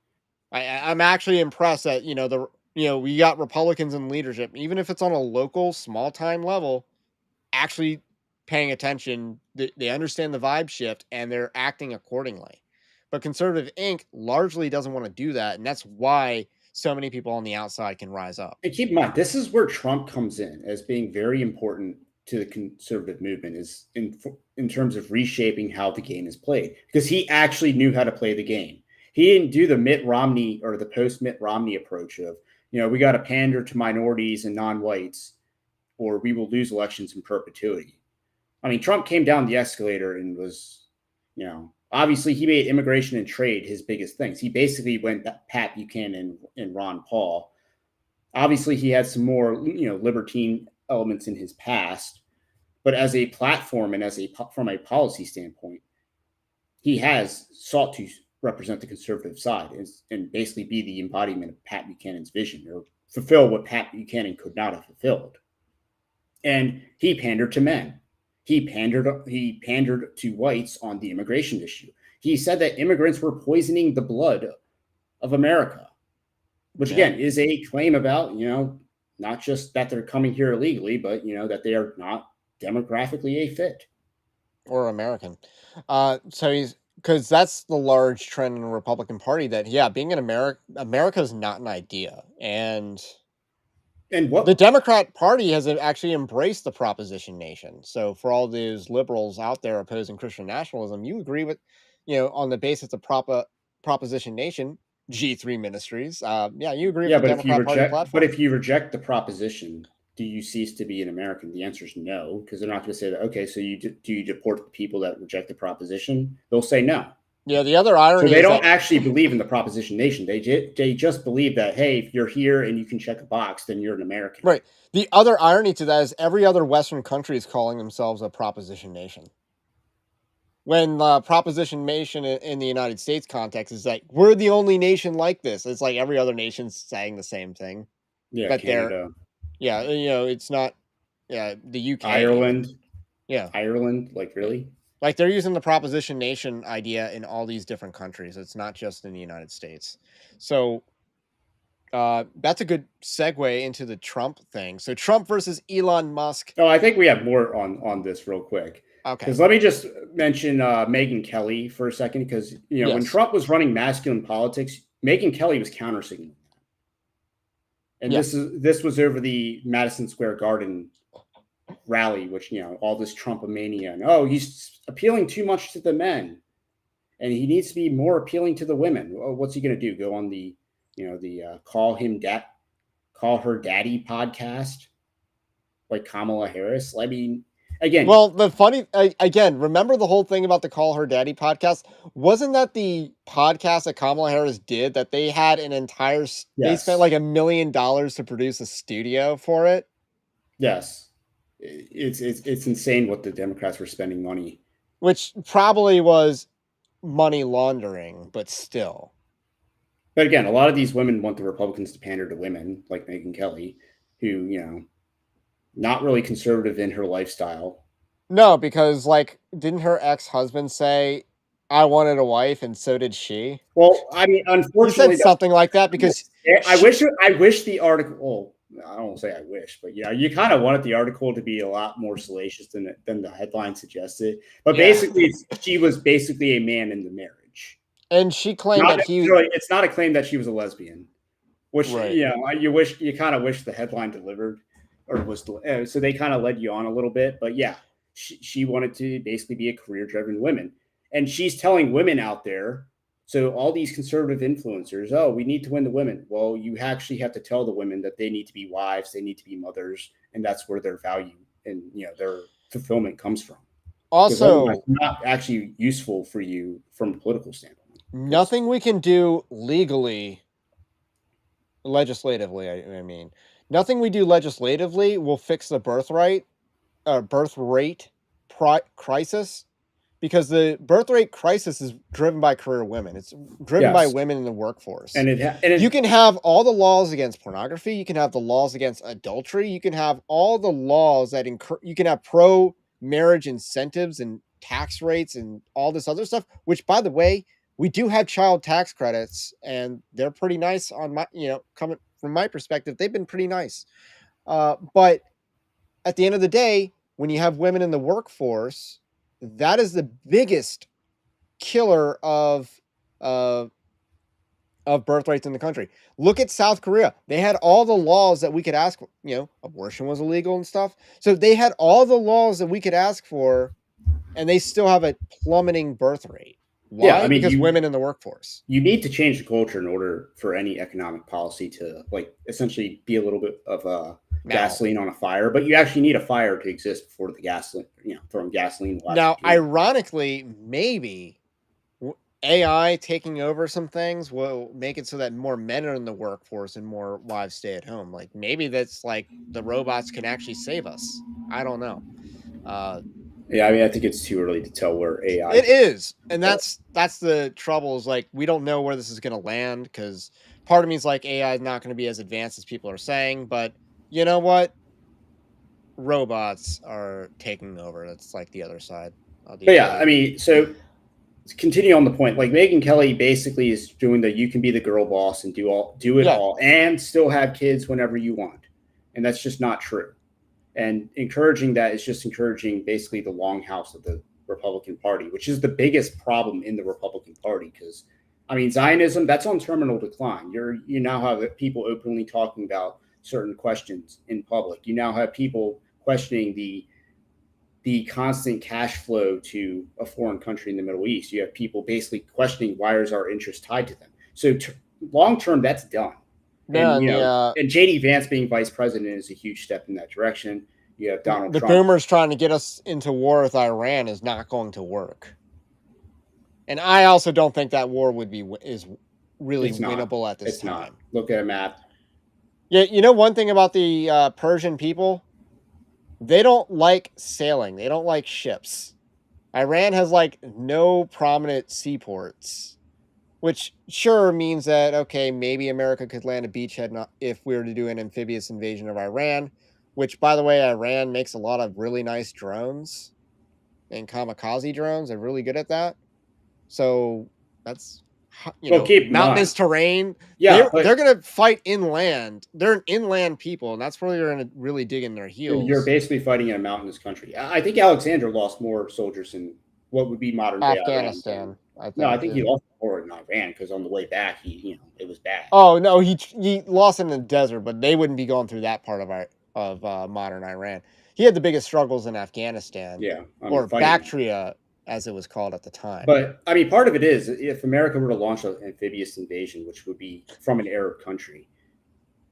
I'm actually impressed that we got Republicans in leadership, even if it's on a local, small time level, actually paying attention. They understand the vibe shift and they're acting accordingly. But Conservative Inc. largely doesn't want to do that, and that's why so many people on the outside can rise up. And keep in mind, this is where Trump comes in as being very important to the conservative movement is in terms of reshaping how the game is played because he actually knew how to play the game. He didn't do the Mitt Romney or the post Mitt Romney approach of, we got to pander to minorities and non-whites or we will lose elections in perpetuity. I mean, Trump came down the escalator and was, obviously he made immigration and trade his biggest things. He basically went Pat Buchanan and Ron Paul. Obviously, he had some more, libertine elements in his past, but as a platform and from a policy standpoint, he has sought to represent the conservative side and basically be the embodiment of Pat Buchanan's vision or fulfill what Pat Buchanan could not have fulfilled. And he pandered to men. He pandered to whites on the immigration issue. He said that immigrants were poisoning the blood of America, which again is a claim about, not just that they're coming here illegally, but, that they are not demographically a fit. Or American. Because that's the large trend in the Republican Party that, being an America is not an idea. And what the Democrat Party has actually embraced the proposition nation. So for all those liberals out there opposing Christian nationalism, you agree with, on the basis of proposition nation, G3 ministries. Yeah, you agree Yeah, with the but if you Democrat Party reject, platform? the proposition, do you cease to be an American? The answer is no, because they're not going to say that. Okay, so do you deport the people that reject the proposition? They'll say no. Yeah, the other So irony they is don't that actually believe in the proposition nation. They just believe that, hey, if you're here and you can check a box, then you're an American. right. The other irony to that is every other Western country is calling themselves a proposition nation. When proposition nation in the United States context is like we're the only nation like this. It's like every other nation's saying the same thing, Yeah, but they're Canada, it's not. Yeah, the UK even. Ireland, Yeah, like really? like they're using the proposition nation idea in all these different countries. It's not just in the United States. So that's a good segue into the Trump thing. So Trump versus Elon Musk. Oh, I think we have more on this real quick. Okay. Because let me just mention Megyn Kelly for a second, because when Yes. Trump was running masculine politics, Megyn Kelly was counter signaling. And Yeah. this was over the Madison Square Garden rally, which all this Trumpomania and he's appealing too much to the men, and he needs to be more appealing to the women. What's he going to do? Go on the call her daddy podcast like Kamala Harris? I mean, again, well, the funny again, remember the whole thing about the Call Her Daddy podcast? Wasn't that the podcast that Kamala Harris did that they had an entire they yes. spent like $1 million to produce a studio for it? Yes. It's insane what the Democrats were spending money, which probably was money laundering, but still. But again, a lot of these women want the Republicans to pander to women like Megyn Kelly, who not really conservative in her lifestyle. No, because didn't her ex-husband say, "I wanted a wife," and so did she? Well, I mean, unfortunately, he said something like that because I wish the article. I don't say I wish, but you kind of wanted the article to be a lot more salacious than the headline suggested. But basically, she was basically a man in the marriage, and she claimed that it's not a claim that she was a lesbian, which right. you kind of wish the headline delivered or was so they kind of led you on a little bit. But yeah, she wanted to basically be a career-driven woman, and she's telling women out there. So all these conservative influencers, we need to win the women. Well, you actually have to tell the women that they need to be wives, they need to be mothers, and that's where their value and their fulfillment comes from. Also, it's not actually useful for you from a political standpoint. Nothing we can do legislatively, I mean, nothing we do legislatively will fix the birth rate crisis. Because the birth rate crisis is driven by career women. It's driven by women in the workforce. And you can have all the laws against pornography. You can have the laws against adultery. You can have all the laws that you can have pro-marriage incentives and tax rates and all this other stuff, which, by the way, we do have child tax credits, and they're pretty nice on my, coming from my perspective, they've been pretty nice. But at the end of the day, when you have women in the workforce, that is the biggest killer of birth rates in the country. Look at South Korea. They had all the laws that we could ask, abortion was illegal and stuff. So they had all the laws that we could ask for, and they still have a plummeting birth rate. Why? Yeah, because women in the workforce. You need to change the culture in order for any economic policy to essentially be a little bit of gasoline on a fire, but you actually need a fire to exist before the gasoline, throwing gasoline. Now, ironically, maybe AI taking over some things will make it so that more men are in the workforce and more wives stay at home. Maybe that's the robots can actually save us. I don't know. Yeah, I mean, I think it's too early to tell where AI. It is, and that's the trouble. Is we don't know where this is going to land, because part of me is AI is not going to be as advanced as people are saying, but you know what? Robots are taking over. That's the other side. I mean, so to continue on the point, Megyn Kelly basically is doing you can be the girl boss and do it all and still have kids whenever you want, and that's just not true. And encouraging that is just encouraging basically the longhouse of the Republican Party, which is the biggest problem in the Republican Party. Because, I mean, Zionism, that's on terminal decline. You now have people openly talking about certain questions in public. You now have people questioning the constant cash flow to a foreign country in the Middle East. You have people basically questioning why is our interest tied to them. So long term, that's done. Yeah, And, and the and JD Vance being vice president is a huge step in that direction. You have Donald Trump. boomers trying to get us into war with Iran is not going to work. And I also don't think that war is really winnable at this time. Not. Look at a map. Yeah, one thing about the Persian people, they don't like sailing. They don't like ships. Iran has like no prominent seaports, which sure means that, okay, maybe America could land a beachhead if we were to do an amphibious invasion of Iran, which, by the way, Iran makes a lot of really nice drones and kamikaze drones. They're really good at that. So that's, mountainous terrain. Yeah, they're going to fight inland. They're an inland people, and that's where they're going to really dig in their heels. You're basically fighting in a mountainous country. I think Alexander lost more soldiers in what would be modern day Afghanistan. I think he lost more in Iran because on the way back, it was bad. Oh no, he lost in the desert, but they wouldn't be going through that part of modern Iran. He had the biggest struggles in Afghanistan, or Bactria, as it was called at the time. But I mean, part of it is if America were to launch an amphibious invasion, which would be from an Arab country,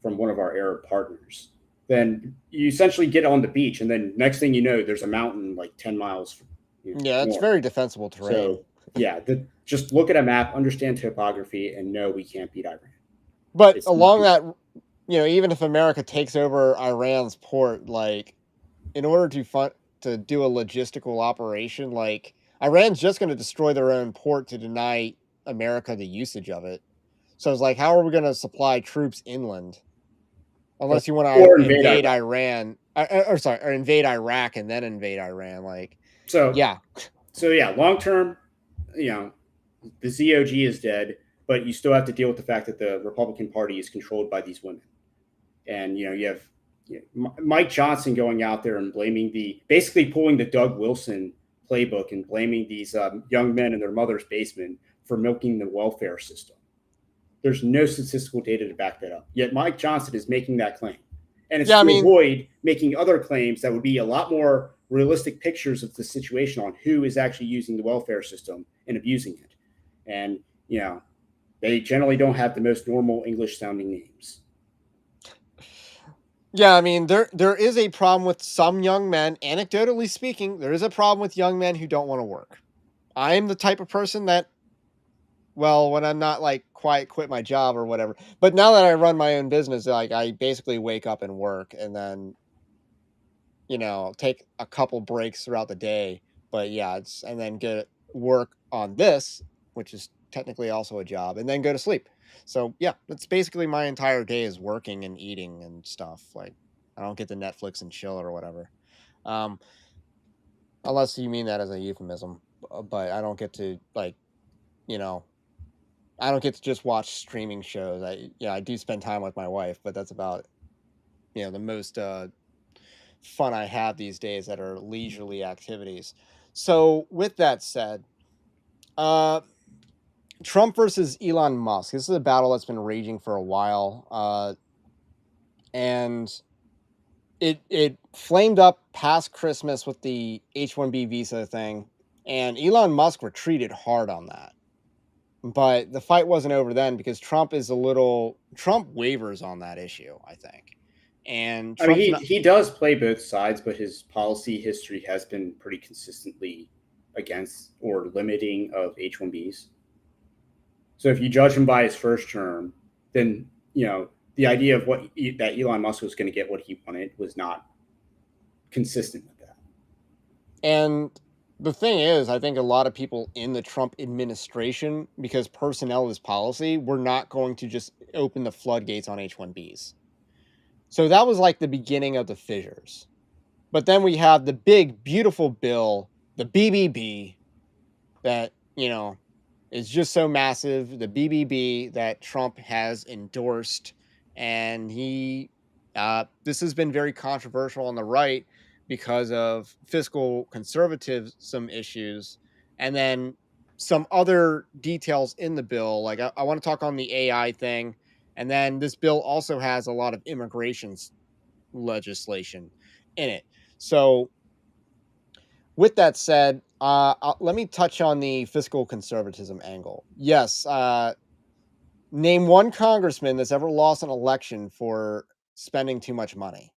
from one of our Arab partners, then you essentially get on the beach, and then next thing you know, there's a mountain like 10 miles. It's very defensible terrain. So, just look at a map, understand topography, and know we can't beat Iran. But along that, even if America takes over Iran's port, like, in order to do a logistical operation, like, Iran's just going to destroy their own port to deny America the usage of it. So it's like, how are we going to supply troops inland? Unless you want to invade Iran, or invade Iraq and then invade Iran. Long term, the ZOG is dead, but you still have to deal with the fact that the Republican Party is controlled by these women. And, you have Mike Johnson going out there and basically pulling the Doug Wilson playbook and blaming these young men in their mother's basement for milking the welfare system. There's no statistical data to back that up. Yet Mike Johnson is making that claim. And it's avoid making other claims that would be a lot more realistic pictures of the situation on who is actually using the welfare system and abusing it. And, they generally don't have the most normal English sounding names. Yeah, I mean, there is a problem with some young men, anecdotally speaking, there is a problem with young men who don't want to work. I'm the type of person that, when I'm not like quit my job or whatever, but now that I run my own business, like I basically wake up and work and then, take a couple breaks throughout the day, but and then get work on this, which is technically also a job, and then go to sleep. So that's basically my entire day is working and eating and stuff. Like, I don't get to Netflix and chill or whatever. Unless you mean that as a euphemism, but I don't get to I don't get to just watch streaming shows. I do spend time with my wife, but that's about, the most fun I have these days that are leisurely activities. So with that said, Trump versus Elon Musk. This is a battle that's been raging for a while. And it flamed up past Christmas with the H-1B visa thing. And Elon Musk retreated hard on that. But the fight wasn't over then because Trump wavers on that issue, I think. And he does play both sides, but his policy history has been pretty consistently against or limiting of H-1Bs. So if you judge him by his first term, then, the idea of that Elon Musk was going to get what he wanted was not consistent with that. And the thing is, I think a lot of people in the Trump administration, because personnel is policy, were not going to just open the floodgates on H-1Bs. So that was like the beginning of the fissures. But then we have the big, beautiful bill, the BBB, that, is just so massive. The BBB that Trump has endorsed. And this has been very controversial on the right because of fiscal conservatism issues, and then some other details in the bill. Like I want to talk on the AI thing, and then this bill also has a lot of immigration legislation in it. So with that said, let me touch on the fiscal conservatism angle. Yes, Name one congressman that's ever lost an election for spending too much money.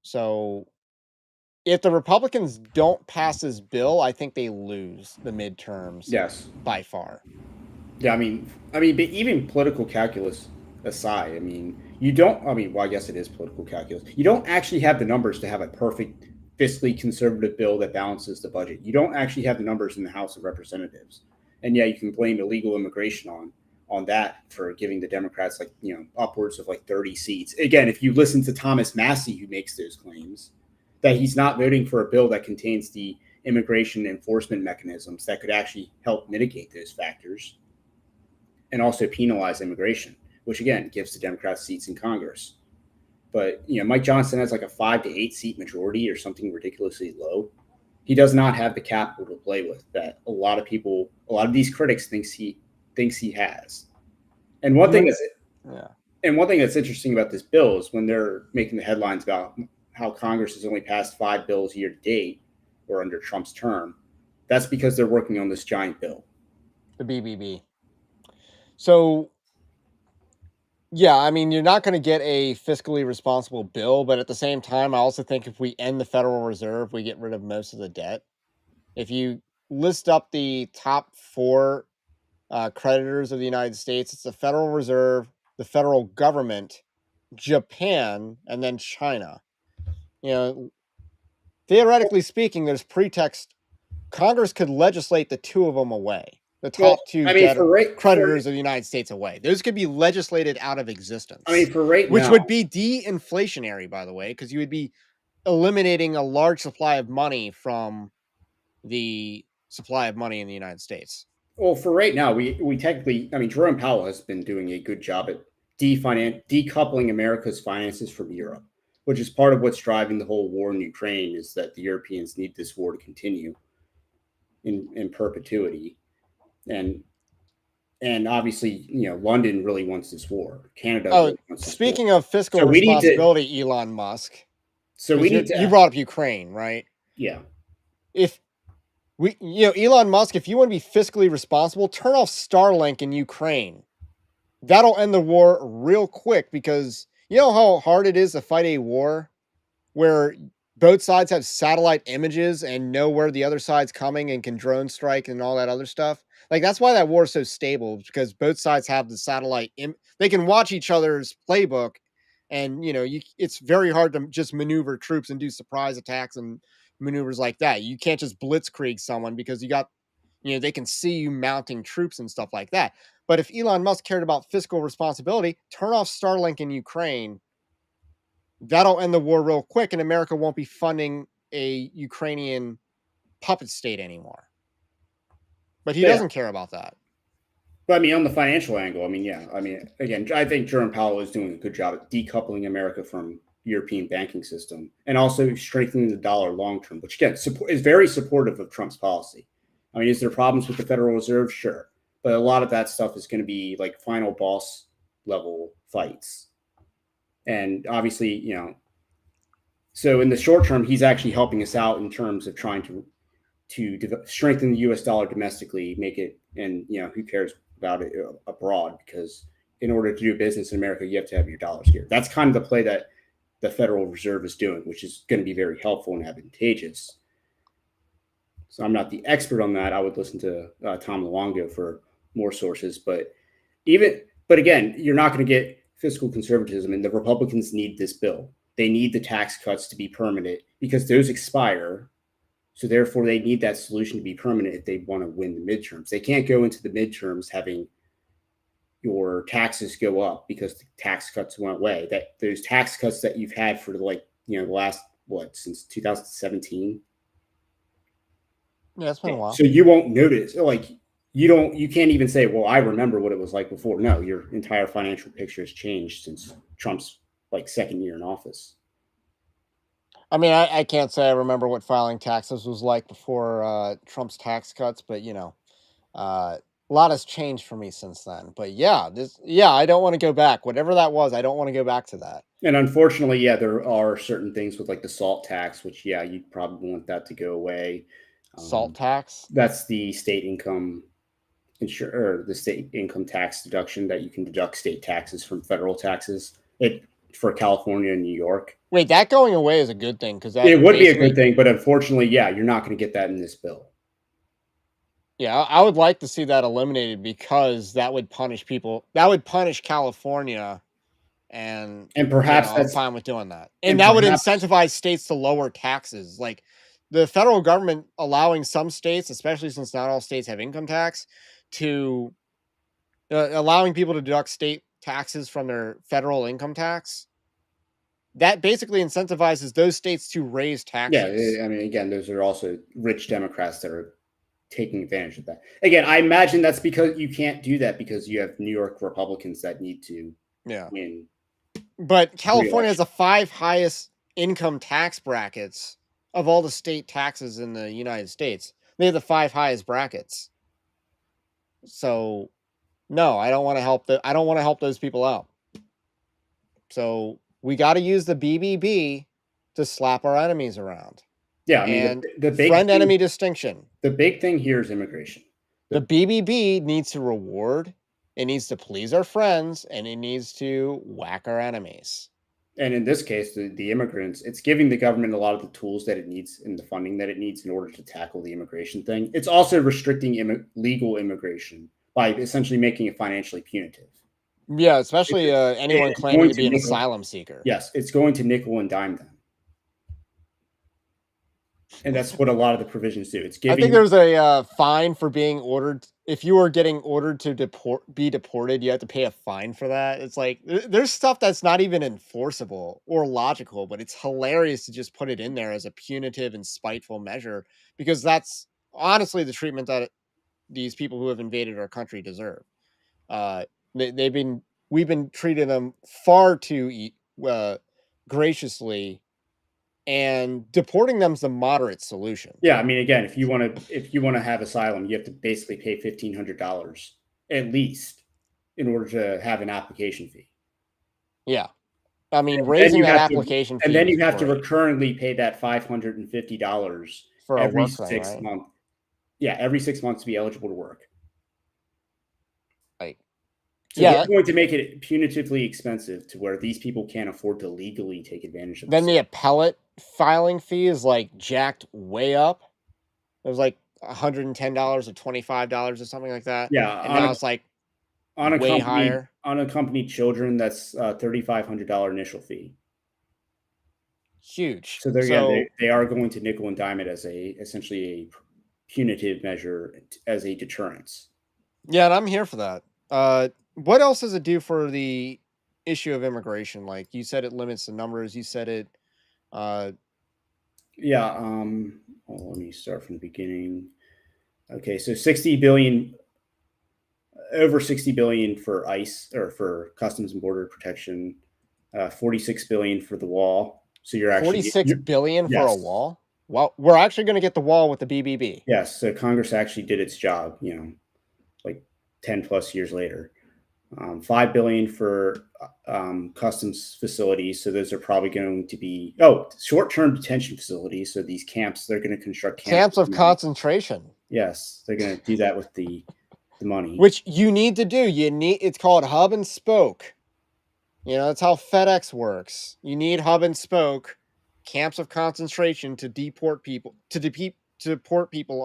So if the Republicans don't pass this bill, I think they lose the midterms Yes. by far. Yeah, but even political calculus aside, you don't. Well, I guess it is political calculus. You don't actually have the numbers to have a perfect fiscally conservative bill that balances the budget. You don't actually have the numbers in the House of Representatives, and yeah, you can blame illegal immigration on that for giving the Democrats upwards of 30 seats. Again, if you listen to Thomas Massey, who makes those claims, that he's not voting for a bill that contains the immigration enforcement mechanisms that could actually help mitigate those factors and also penalize immigration, which again gives the Democrats seats in Congress. But Mike Johnson has like a 5 to 8 seat majority or something ridiculously low. He does not have the capital to play with that a lot of these critics thinks he has. And one thing that's interesting about this bill is when they're making the headlines about how Congress has only passed 5 bills year to date or under Trump's term, that's because they're working on this giant bill, the BBB. So, yeah, you're not going to get a fiscally responsible bill, but at the same time, I also think if we end the Federal Reserve, we get rid of most of the debt. If you list up the top 4 creditors of the United States, it's the Federal Reserve, the federal government, Japan, and then China. Theoretically speaking, there's pretext. Congress could legislate the 2 of them away. The top 2 creditors of the United States away. Those could be legislated out of existence. For right which now, would be de-inflationary, by the way, because you would be eliminating a large supply of money from the supply of money in the United States. Well, for right now, we technically, Jerome Powell has been doing a good job at decoupling America's finances from Europe, which is part of what's driving the whole war in Ukraine, is that the Europeans need this war to continue in perpetuity. And obviously, London really wants this war. Canada really wants this speaking war. of fiscal responsibility, Elon Musk. So you brought up Ukraine, right? Yeah. If Elon Musk, if you want to be fiscally responsible, turn off Starlink in Ukraine. That'll end the war real quick, because you know how hard it is to fight a war where both sides have satellite images and know where the other side's coming and can drone strike and all that other stuff. That's why that war is so stable, because both sides have the satellite. They can watch each other's playbook, and it's very hard to just maneuver troops and do surprise attacks and maneuvers like that. You can't just blitzkrieg someone, because they can see you mounting troops and stuff like that. But if Elon Musk cared about fiscal responsibility, turn off Starlink in Ukraine. That'll end the war real quick, and America won't be funding a Ukrainian puppet state anymore. But he doesn't care about that. But on the financial angle, again, I think Jerome Powell is doing a good job at decoupling America from European banking system and also strengthening the dollar long term, which again is very supportive of Trump's policy. Is there problems with the Federal Reserve? Sure. But a lot of that stuff is going to be like final boss level fights. And obviously, so in the short term, he's actually helping us out in terms of trying to strengthen the U.S. dollar domestically, make it, and who cares about it abroad, because in order to do business in America, you have to have your dollars here. That's kind of the play that the Federal Reserve is doing, which is going to be very helpful and advantageous. So I'm not the expert on that. I would listen to Tom Luongo for more sources, but again, you're not going to get fiscal conservatism, and the Republicans need this bill. They need the tax cuts to be permanent, because those expire. So therefore, they need that solution to be permanent if they want to win the midterms. They can't go into the midterms having your taxes go up because the tax cuts went away. That those tax cuts that you've had for the last since 2017. Yeah, it's been a while. So you won't notice, you can't even say, well, I remember what it was like before. No, your entire financial picture has changed since Trump's second year in office. I can't say I remember what filing taxes was like before Trump's tax cuts, but a lot has changed for me since then. But I don't want to go back. Whatever that was, I don't want to go back to that. And unfortunately, there are certain things with the SALT tax, which you probably want that to go away. SALT tax? That's the state income or the state income tax deduction that you can deduct state taxes from federal taxes. For California and New York. Wait, that going away is a good thing because It would be a good thing, but unfortunately, yeah, you're not going to get that in this bill. Yeah, I would like to see that eliminated because that would punish people. That would punish California, and perhaps I'm fine with doing that. And that would incentivize states to lower taxes. Like the federal government allowing some states, especially since not all states have income tax, to allowing people to deduct state taxes from their federal income tax. That basically incentivizes those states to raise taxes. Yeah, I mean, again, those are also rich Democrats that are taking advantage of that. Again, I imagine that's because you can't do that because you have New York Republicans that need to win. But California has the 5 highest income tax brackets of all the state taxes in the United States. They have the 5 highest brackets. So, no, I don't want to help I don't want to help those people out. So, we got to use the BBB to slap our enemies around. Yeah, I mean, the big friend-enemy distinction. The big thing here is immigration. The BBB needs to reward, it needs to please our friends, and it needs to whack our enemies. And in this case, the immigrants, it's giving the government a lot of the tools that it needs and the funding that it needs in order to tackle the immigration thing. It's also restricting legal immigration by essentially making it financially punitive. Yeah, especially anyone claiming to be an asylum seeker. Yes, it's going to nickel and dime them. And that's what a lot of the provisions do. It's giving. I think there's a fine for being ordered. If you are getting ordered to be deported, you have to pay a fine for that. It's like there's stuff that's not even enforceable or logical, but it's hilarious to just put it in there as a punitive and spiteful measure because that's honestly the treatment that these people who have invaded our country deserve. We've been treating them far too graciously. And deporting them is the moderate solution. Yeah, I mean, again, if you want to have asylum, you have to basically pay $1,500 at least in order to have an application fee. Yeah, I mean, raising that application fee, and then you have to recurrently pay that $550 for every 6 months. Yeah, every 6 months to be eligible to work. So they're going to make it punitively expensive to where these people can't afford to legally take advantage of. Then the appellate filing fee is like jacked way up. It was like $110 or $25 or something like that. Yeah, and now it's like way higher. Unaccompanied children, that's $3,500 initial fee. Huge. So they are going to nickel and dime it as essentially a punitive measure as a deterrence. Yeah, and I'm here for that. What else does it do for the issue of immigration? Like you said, it limits the numbers. You said it. Let me start from the beginning. Okay, so over 60 billion for ICE or for Customs and Border Protection, 46 billion for the wall. So you're actually 46 billion for a wall. Well, we're actually going to get the wall with the BBB. Yes, so Congress actually did its job. Like 10 plus years later. 5 billion for customs facilities. So those are probably going to be short-term detention facilities. So these camps, they're going to construct camps of concentration. Yes, they're going to do that with the money, which you need to do. It's called hub and spoke. That's how FedEx works. You need hub and spoke camps of concentration to deport people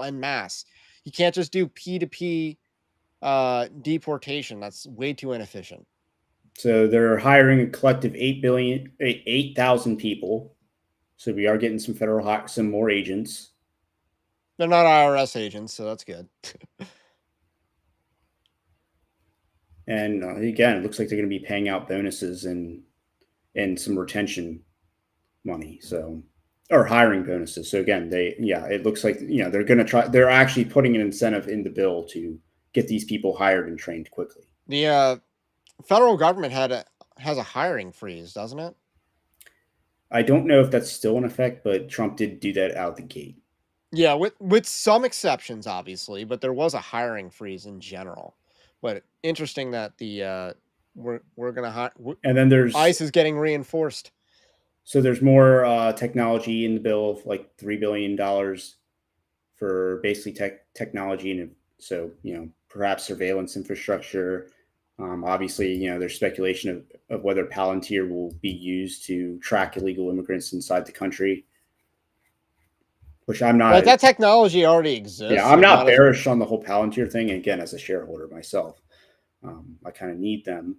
en masse. You can't just do P2P deportation. That's way too inefficient. So they're hiring a collective 8,000 people. So we are getting some more agents. They're not IRS agents, so that's good. And again, it looks like they're going to be paying out bonuses and some retention money. Or hiring bonuses. So again, it looks like they're going to try. They're actually putting an incentive in the bill to get these people hired and trained quickly. The federal government has a hiring freeze, doesn't it? I don't know if that's still in effect, but Trump did do that out the gate. Yeah, with some exceptions, obviously, but there was a hiring freeze in general. But interesting that we're gonna hire, and then there's ICE is getting reinforced. So there's more technology in the bill of like $3 billion for basically technology and So, perhaps surveillance infrastructure. Obviously, there's speculation of whether Palantir will be used to track illegal immigrants inside the country, which I'm not. Like that technology already exists. Yeah, I'm not bearish on the whole Palantir thing. And again, as a shareholder myself, I kind of need them.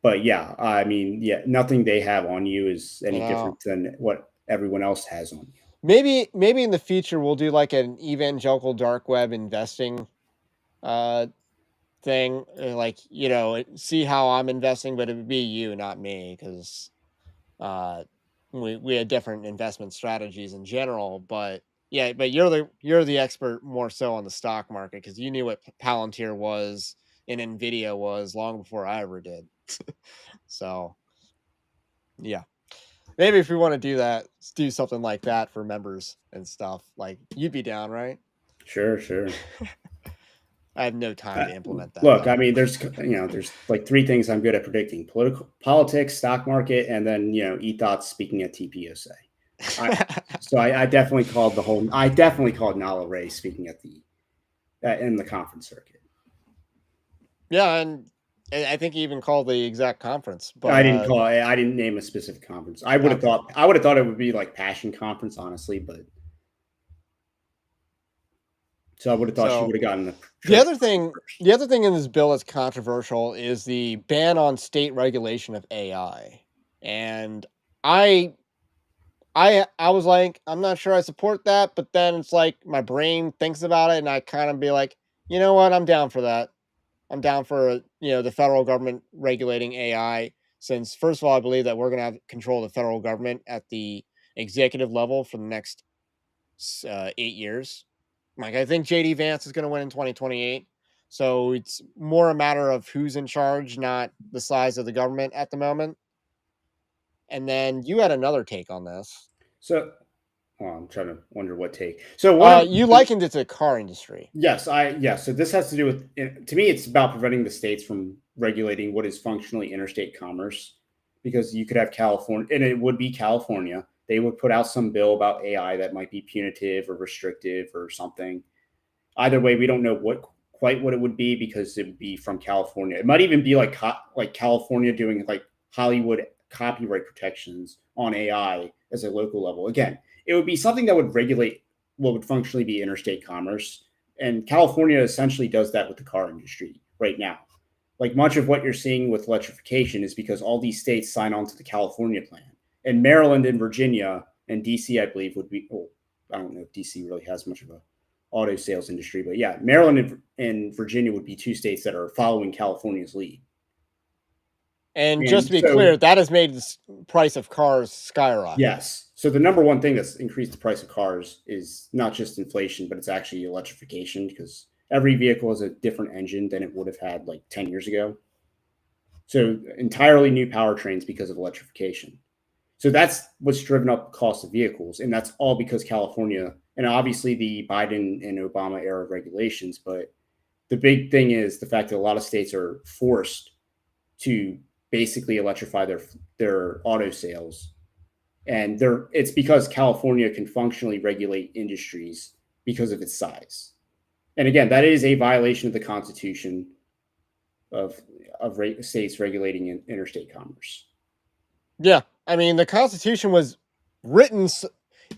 But yeah, I mean, yeah, nothing they have on you is any different than what everyone else has on you. Maybe in the future we'll do like an evangelical dark web investing thing, like, see how I'm investing, but it would be you, not me, because we had different investment strategies in general. But yeah, but you're the expert more so on the stock market, because you knew what Palantir was and Nvidia was long before I ever did. So yeah, maybe if we want to do that, do something like that for members and stuff, like, you'd be down, right? Sure. I have no time to implement that. Look, though. I mean, there's like three things I'm good at predicting: politics, stock market, and then ethos speaking at TPUSA. I definitely called Nala Ray speaking at in the conference circuit. Yeah, and I think he even called the exact conference. But I didn't name a specific conference. I would have thought it would be like Passion Conference, honestly, but. So I would have thought she would have gotten the other thing in this bill that's controversial is the ban on state regulation of AI. And I was like, I'm not sure I support that, but then it's like my brain thinks about it and I kind of be like, you know what, I'm down for that. I'm down for, the federal government regulating AI, since first of all, I believe that we're going to have control of the federal government at the executive level for the next 8 years. Like, I think JD Vance is going to win in 2028. So it's more a matter of who's in charge, not the size of the government at the moment. And then you had another take on this. So, I'm trying to wonder what take. So you likened it to the car industry. Yes. So this has to do with, to me, it's about preventing the states from regulating what is functionally interstate commerce, because you could have California, and it would be California. They would put out some bill about AI that might be punitive or restrictive or something. Either way, we don't know quite what it would be, because it would be from California. It might even be like California doing like Hollywood copyright protections on AI as a local level. Again, it would be something that would regulate what would functionally be interstate commerce. And California essentially does that with the car industry right now. Like, much of what you're seeing with electrification is because all these states sign on to the California plan. And Maryland and Virginia and DC, I believe, would be, I don't know if DC really has much of a auto sales industry, but yeah, Maryland and Virginia would be two states that are following California's lead. And just to be clear, that has made the price of cars skyrocket. Yes. So the number one thing that's increased the price of cars is not just inflation, but it's actually electrification, because every vehicle has a different engine than it would have had like 10 years ago. So entirely new powertrains because of electrification. So that's what's driven up the cost of vehicles. And that's all because California, and obviously the Biden and Obama era regulations. But the big thing is the fact that a lot of states are forced to basically electrify their auto sales. And it's because California can functionally regulate industries because of its size. And again, that is a violation of the Constitution of states regulating interstate commerce. Yeah. I mean, the Constitution was written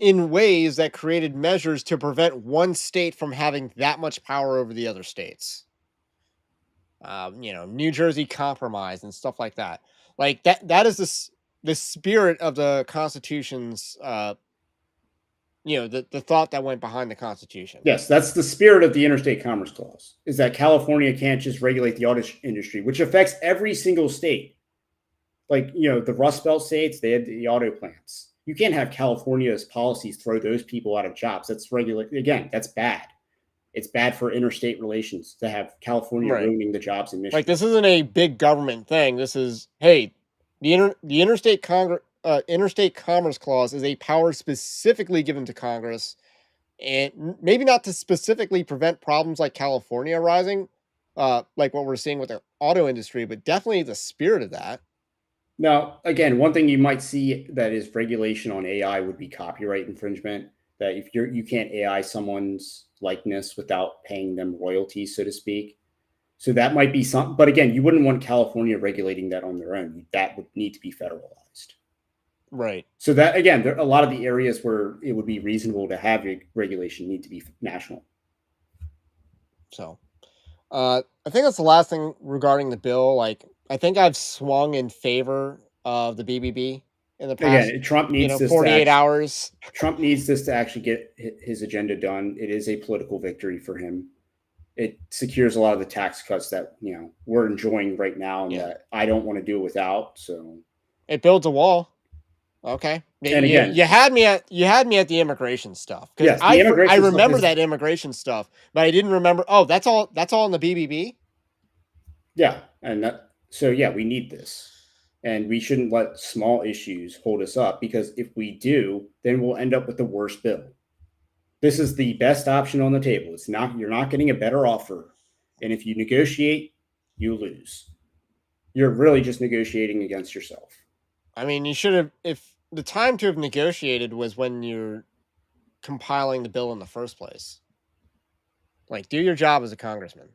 in ways that created measures to prevent one state from having that much power over the other states. New Jersey Compromise and stuff like that. Like that is the spirit of the Constitution's, the thought that went behind the Constitution. Yes, that's the spirit of the Interstate Commerce Clause, is that California can't just regulate the auto industry, which affects every single state. Like, the Rust Belt states, they had the auto plants. You can't have California's policies throw those people out of jobs. That's again, that's bad. It's bad for interstate relations to have California ruining the jobs in Michigan. Like, this isn't a big government thing. This is, hey, the Interstate Commerce Clause is a power specifically given to Congress, and maybe not to specifically prevent problems like California arising, like what we're seeing with the auto industry, but definitely the spirit of that. Now, again, one thing you might see that is regulation on AI would be copyright infringement. that if you can't AI someone's likeness without paying them royalties, so to speak. So that might be some, but again, you wouldn't want California regulating that on their own. That would need to be federalized. Right. So that, again, there, a lot of the areas where it would be reasonable to have regulation need to be national. So, I think that's the last thing regarding the bill. Like, I think I've swung in favor of the BBB in the past, Again, Trump needs this 48 hours. Trump needs this to actually get his agenda done. It is a political victory for him. It secures a lot of the tax cuts that we're enjoying right now, and that I don't want to do without. So it builds a wall. Okay, and again, you had me at the immigration stuff, because I remember that immigration stuff, but I didn't remember. Oh, that's all in the BBB. Yeah, and so we need this. And we shouldn't let small issues hold us up, because if we do, then we'll end up with the worst bill. This is the best option on the table. You're not getting a better offer. And if you negotiate, you lose. You're really just negotiating against yourself. I mean, you should have, if the time to have negotiated was when you're compiling the bill in the first place. Like, do your job as a congressman.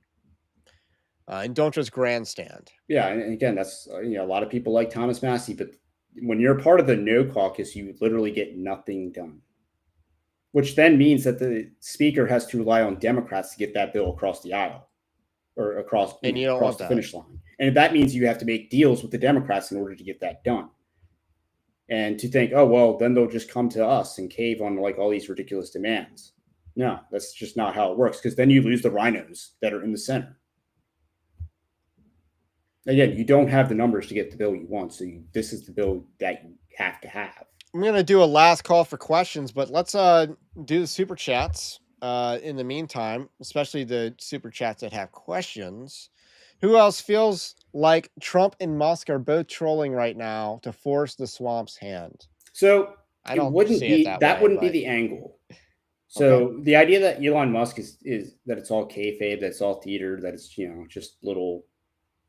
And don't just grandstand. Yeah, and again, that's a lot of people like Thomas Massey, but when you're part of the No Caucus, you literally get nothing done, which then means that the speaker has to rely on Democrats to get that bill across the aisle or across the finish line, and that means you have to make deals with the Democrats in order to get that done. And to think, oh well, then they'll just come to us and cave on like all these ridiculous demands. No, that's just not how it works, because then you lose the rhinos that are in the center. Again, you don't have the numbers to get the bill you want, so this is the bill that you have to have. I'm going to do a last call for questions, but let's do the super chats in the meantime, especially the super chats that have questions. Who else feels like Trump and Musk are both trolling right now to force the swamp's hand? So I don't see it that wouldn't be the angle. So the idea that Elon Musk is that it's all kayfabe, that it's all theater, that it's just little.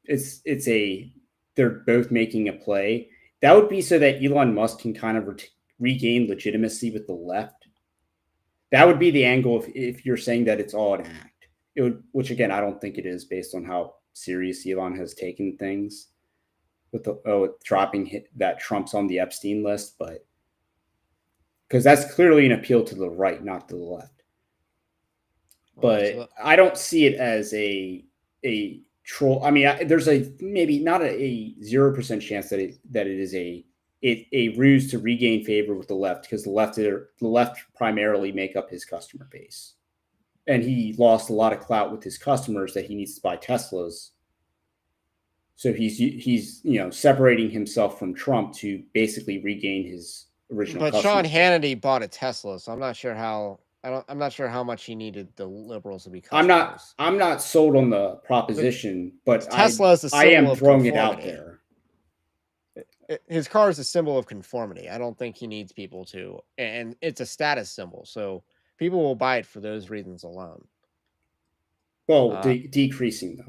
They're both making a play. That would be so that Elon Musk can kind of regain legitimacy with the left. That would be the angle if you're saying that it's all an act. Which again, I don't think it is, based on how serious Elon has taken things with dropping that Trump's on the Epstein list, but because that's clearly an appeal to the right, not to the left. But I don't see it as a troll. I mean, there's maybe not a 0% chance that it is a ruse to regain favor with the left, because the left primarily make up his customer base, and he lost a lot of clout with his customers that he needs to buy Teslas. So he's separating himself from Trump to basically regain his original. But Sean Hannity bought a Tesla, so I'm not sure how. I'm not sure how much he needed the liberals to be customers. I'm not sold on the proposition, but Tesla is a symbol I am of throwing it out there. His car is a symbol of conformity. I don't think he needs people to, and it's a status symbol, so people will buy it for those reasons alone. Well, decreasing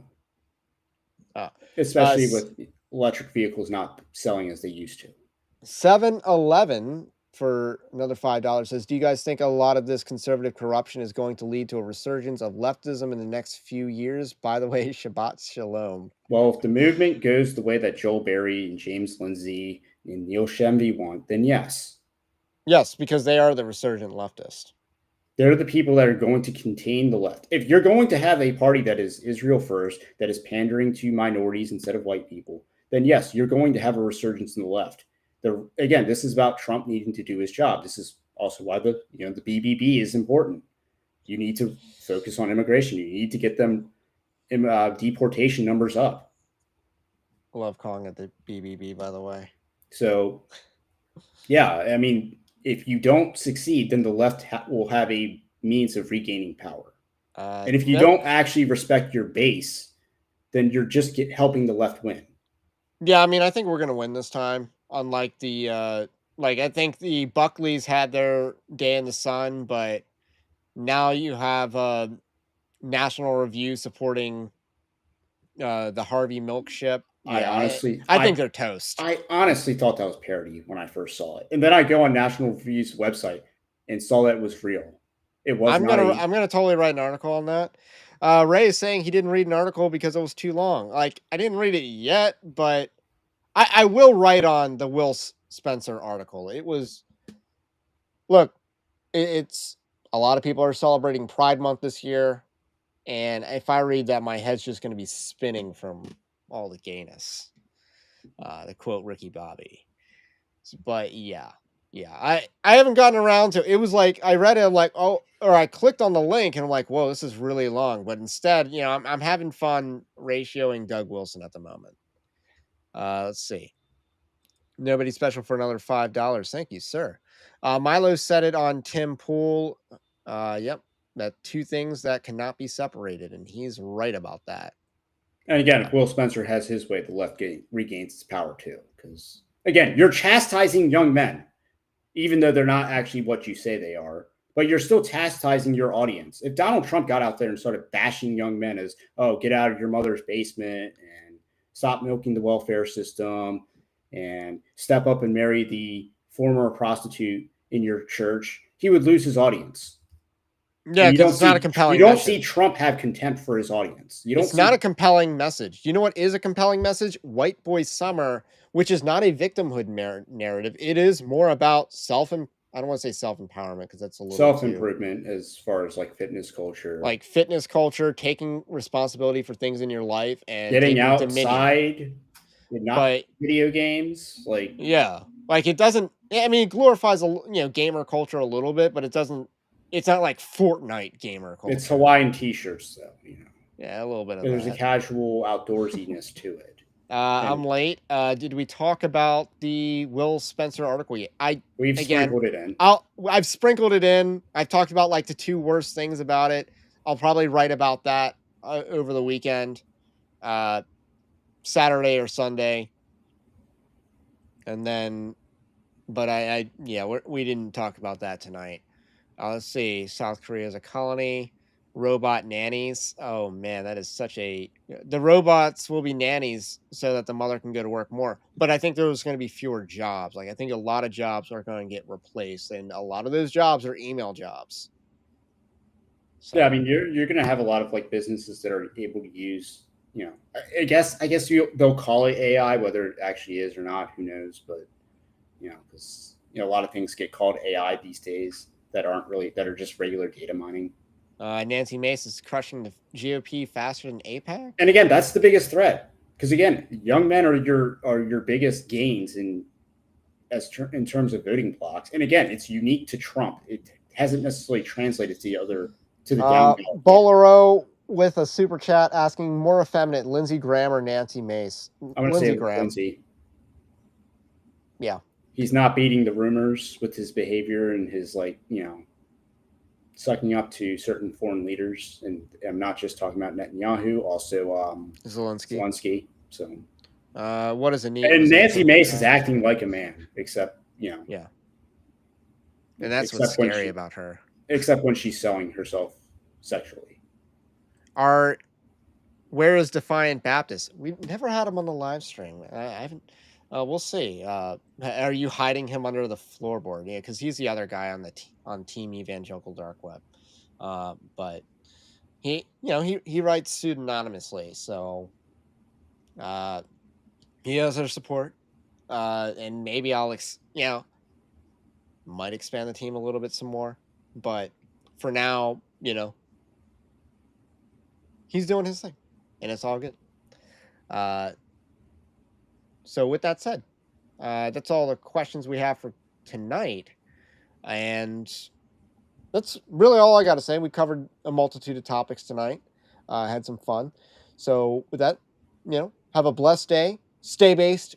though, especially with electric vehicles not selling as they used to. 7-Eleven for another $5 says, do you guys think a lot of this conservative corruption is going to lead to a resurgence of leftism in the next few years? By the way, Shabbat Shalom. Well, if the movement goes the way that Joel Berry and James Lindsay and Neil Shemby want, then yes. Yes, because they are the resurgent leftist. They're the people that are going to contain the left. If you're going to have a party that is Israel first, that is pandering to minorities instead of white people, then yes, you're going to have a resurgence in the left. Again, this is about Trump needing to do his job. This is also why the BBB is important. You need to focus on immigration. You need to get them deportation numbers up. I love calling it the BBB, by the way. So, yeah, I mean, if you don't succeed, then the left will have a means of regaining power. And if you don't actually respect your base, then you're just helping the left win. Yeah, I mean, I think we're going to win this time. Unlike the, I think the Buckleys had their day in the sun, but now you have National Review supporting the Harvey Milk ship. Yeah, I think they're toast. I honestly thought that was parody when I first saw it. And then I go on National Review's website. and saw that it was real. It was I'm not gonna totally write an article on that. Ray is saying he didn't read an article because it was too long. Like, I didn't read it yet, but I will write on the Will Spencer article. It was look, it's a lot of people are celebrating Pride Month this year, and if I read that, my head's just gonna be spinning from all the gayness. To quote Ricky Bobby. But yeah. I haven't gotten around to it. Was like I read it, I'm like, oh, or I clicked on the link and I'm like, whoa, this is really long. But instead, I'm having fun ratioing Doug Wilson at the moment. Let's see. Nobody special for another $5. Thank you, sir. Milo said it on Tim Pool. Yep. That two things that cannot be separated, and he's right about that. And again, if Will Spencer has his way, the left regains its power too. Because again, you're chastising young men, even though they're not actually what you say they are, but you're still chastising your audience. If Donald Trump got out there and started bashing young men as, oh, get out of your mother's basement and stop milking the welfare system and step up and marry the former prostitute in your church, he would lose his audience. Yeah, because it's not a compelling You don't message. see Trump have contempt for his audience. It's not a compelling message. You know what is a compelling message? White Boy Summer, which is not a victimhood narrative. It is more about I don't want to say self-empowerment because that's a little self-improvement as far as like fitness culture. Like fitness culture, taking responsibility for things in your life and getting outside, not video games. Like, yeah. Like it doesn't, I mean, it glorifies gamer culture a little bit, but it's not like Fortnite gamer culture. It's Hawaiian t-shirts though, Yeah, a little bit of There's a casual outdoorsiness to it. I'm late. Did we talk about the Will Spencer article yet? We've sprinkled it in. I've sprinkled it in. I've talked about like the two worst things about it. I'll probably write about that over the weekend, Saturday or Sunday. And then, but we didn't talk about that tonight. Let's see. South Korea is a colony. Robot nannies. Oh man, that is the robots will be nannies so that the mother can go to work more. But I think there's going to be fewer jobs. Like I think a lot of jobs are going to get replaced, and a lot of those jobs are email jobs. So. Yeah, I mean you're going to have a lot of like businesses that are able to use, I guess they'll call it AI, whether it actually is or not, who knows? But because a lot of things get called AI these days that are just regular data mining. Nancy Mace is crushing the GOP faster than AIPAC. And again, that's the biggest threat. Because again, young men are your biggest gains in terms of voting blocks. And again, it's unique to Trump. It hasn't necessarily translated to the down. Bolero with a super chat asking more effeminate, Lindsey Graham or Nancy Mace. I'm going to say Lindsey. Yeah. He's not beating the rumors with his behavior and his sucking up to certain foreign leaders, and I'm not just talking about Netanyahu, also Zelensky. So, what is it? And Nancy Mace is acting like a man, except yeah, and that's what's scary about her. Except when she's selling herself sexually. Where is Defiant Baptist? We've never had him on the live stream. I haven't. We'll see. Are you hiding him under the floorboard? Yeah, because he's the other guy on Team Evangelical Dark Web. But he writes pseudonymously, so he has our support. And maybe I'll might expand the team a little bit some more. But for now, he's doing his thing, and it's all good. So with that said, that's all the questions we have for tonight. And that's really all I got to say. We covered a multitude of topics tonight. Had some fun. So with that, have a blessed day. Stay based.